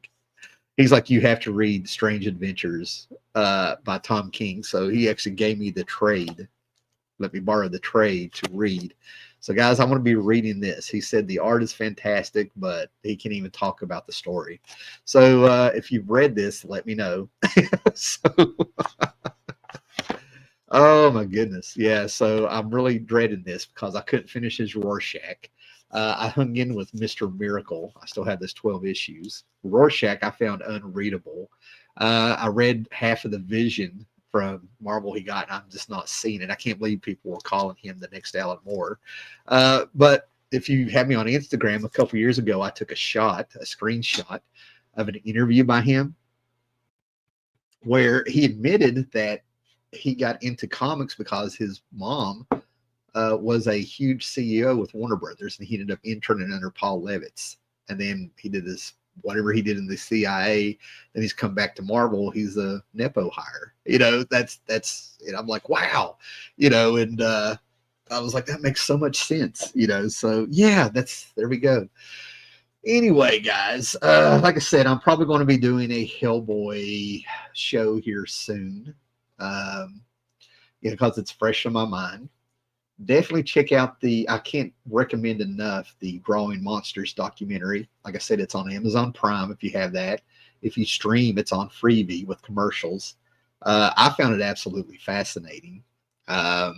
He's like, you have to read Strange Adventures by Tom King. So he actually gave me the trade. Let me borrow the trade to read. So, guys, I'm going to be reading this. He said the art is fantastic, but he can't even talk about the story. So, if you've read this, let me know. Oh, my goodness. Yeah, so I'm really dreading this because I couldn't finish his Rorschach. I hung in with Mr. Miracle. I still have this 12 issues. Rorschach I found unreadable. I read half of the Vision from Marvel he got, and I'm just not seeing it. I can't believe people were calling him the next Alan Moore. But if you had me on Instagram a couple years ago, I took a screenshot of an interview by him where he admitted that he got into comics because his mom was a huge CEO with Warner Brothers, and he ended up interning under Paul Levitz. And then he did this, whatever he did in the CIA, then he's come back to Marvel. He's a Nepo hire. That's and I'm like, wow, and I was like, that makes so much sense, so yeah, there we go. Anyway, guys, like I said, I'm probably going to be doing a Hellboy show here soon, because it's fresh on my mind. Definitely check out I can't recommend enough the Growing Monsters documentary. Like I said, it's on Amazon Prime if you have that. If you stream, it's on Freevee with commercials. I found it absolutely fascinating. Probably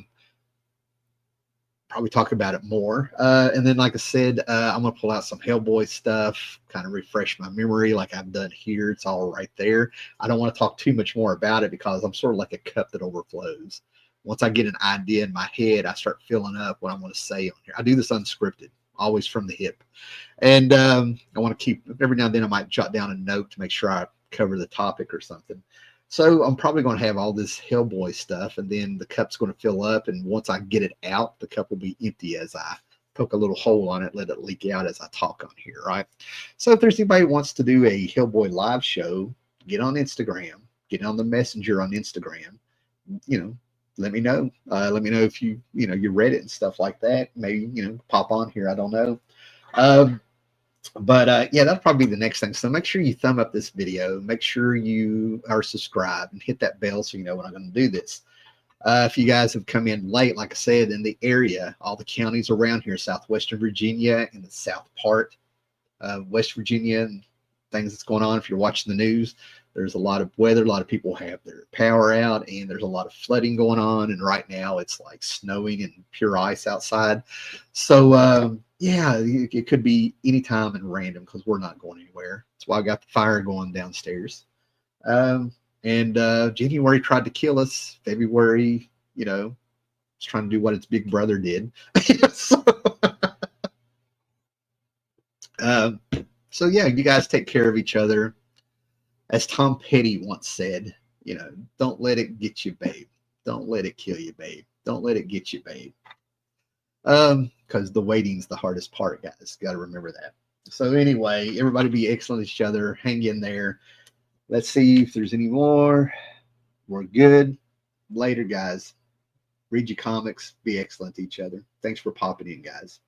talk about it more. And then, like I said, I'm going to pull out some Hellboy stuff, kind of refresh my memory like I've done here. It's all right there. I don't want to talk too much more about it because I'm sort of like a cup that overflows. Once I get an idea in my head, I start filling up what I want to say on here. I do this unscripted, always from the hip. And I want to keep, every now and then I might jot down a note to make sure I cover the topic or something. So I'm probably going to have all this Hellboy stuff, and then the cup's going to fill up. And once I get it out, the cup will be empty as I poke a little hole on it, let it leak out as I talk on here, right? So if there's anybody who wants to do a Hellboy live show, get on Instagram, get on the messenger on Instagram, let me know. Let me know if you read it and stuff like that. Maybe, pop on here. I don't know. But yeah, that'll probably be the next thing. So make sure you thumb up this video. Make sure you are subscribed and hit that bell so you know when I'm going to do this. If you guys have come in late, like I said, in the area, all the counties around here, southwestern Virginia and the south part of West Virginia, and things that's going on. If you're watching the news, there's a lot of weather. A lot of people have their power out, and there's a lot of flooding going on. And right now it's like snowing and pure ice outside. So, yeah, it could be anytime and random because we're not going anywhere. That's why I got the fire going downstairs. And January tried to kill us. February, it's trying to do what its big brother did. So yeah, you guys take care of each other. As Tom Petty once said, don't let it get you, babe. Don't let it kill you, babe. Don't let it get you, babe. Because the waiting's the hardest part, guys. Got to remember that. So anyway, everybody be excellent to each other. Hang in there. Let's see if there's any more. We're good. Later, guys. Read your comics. Be excellent to each other. Thanks for popping in, guys.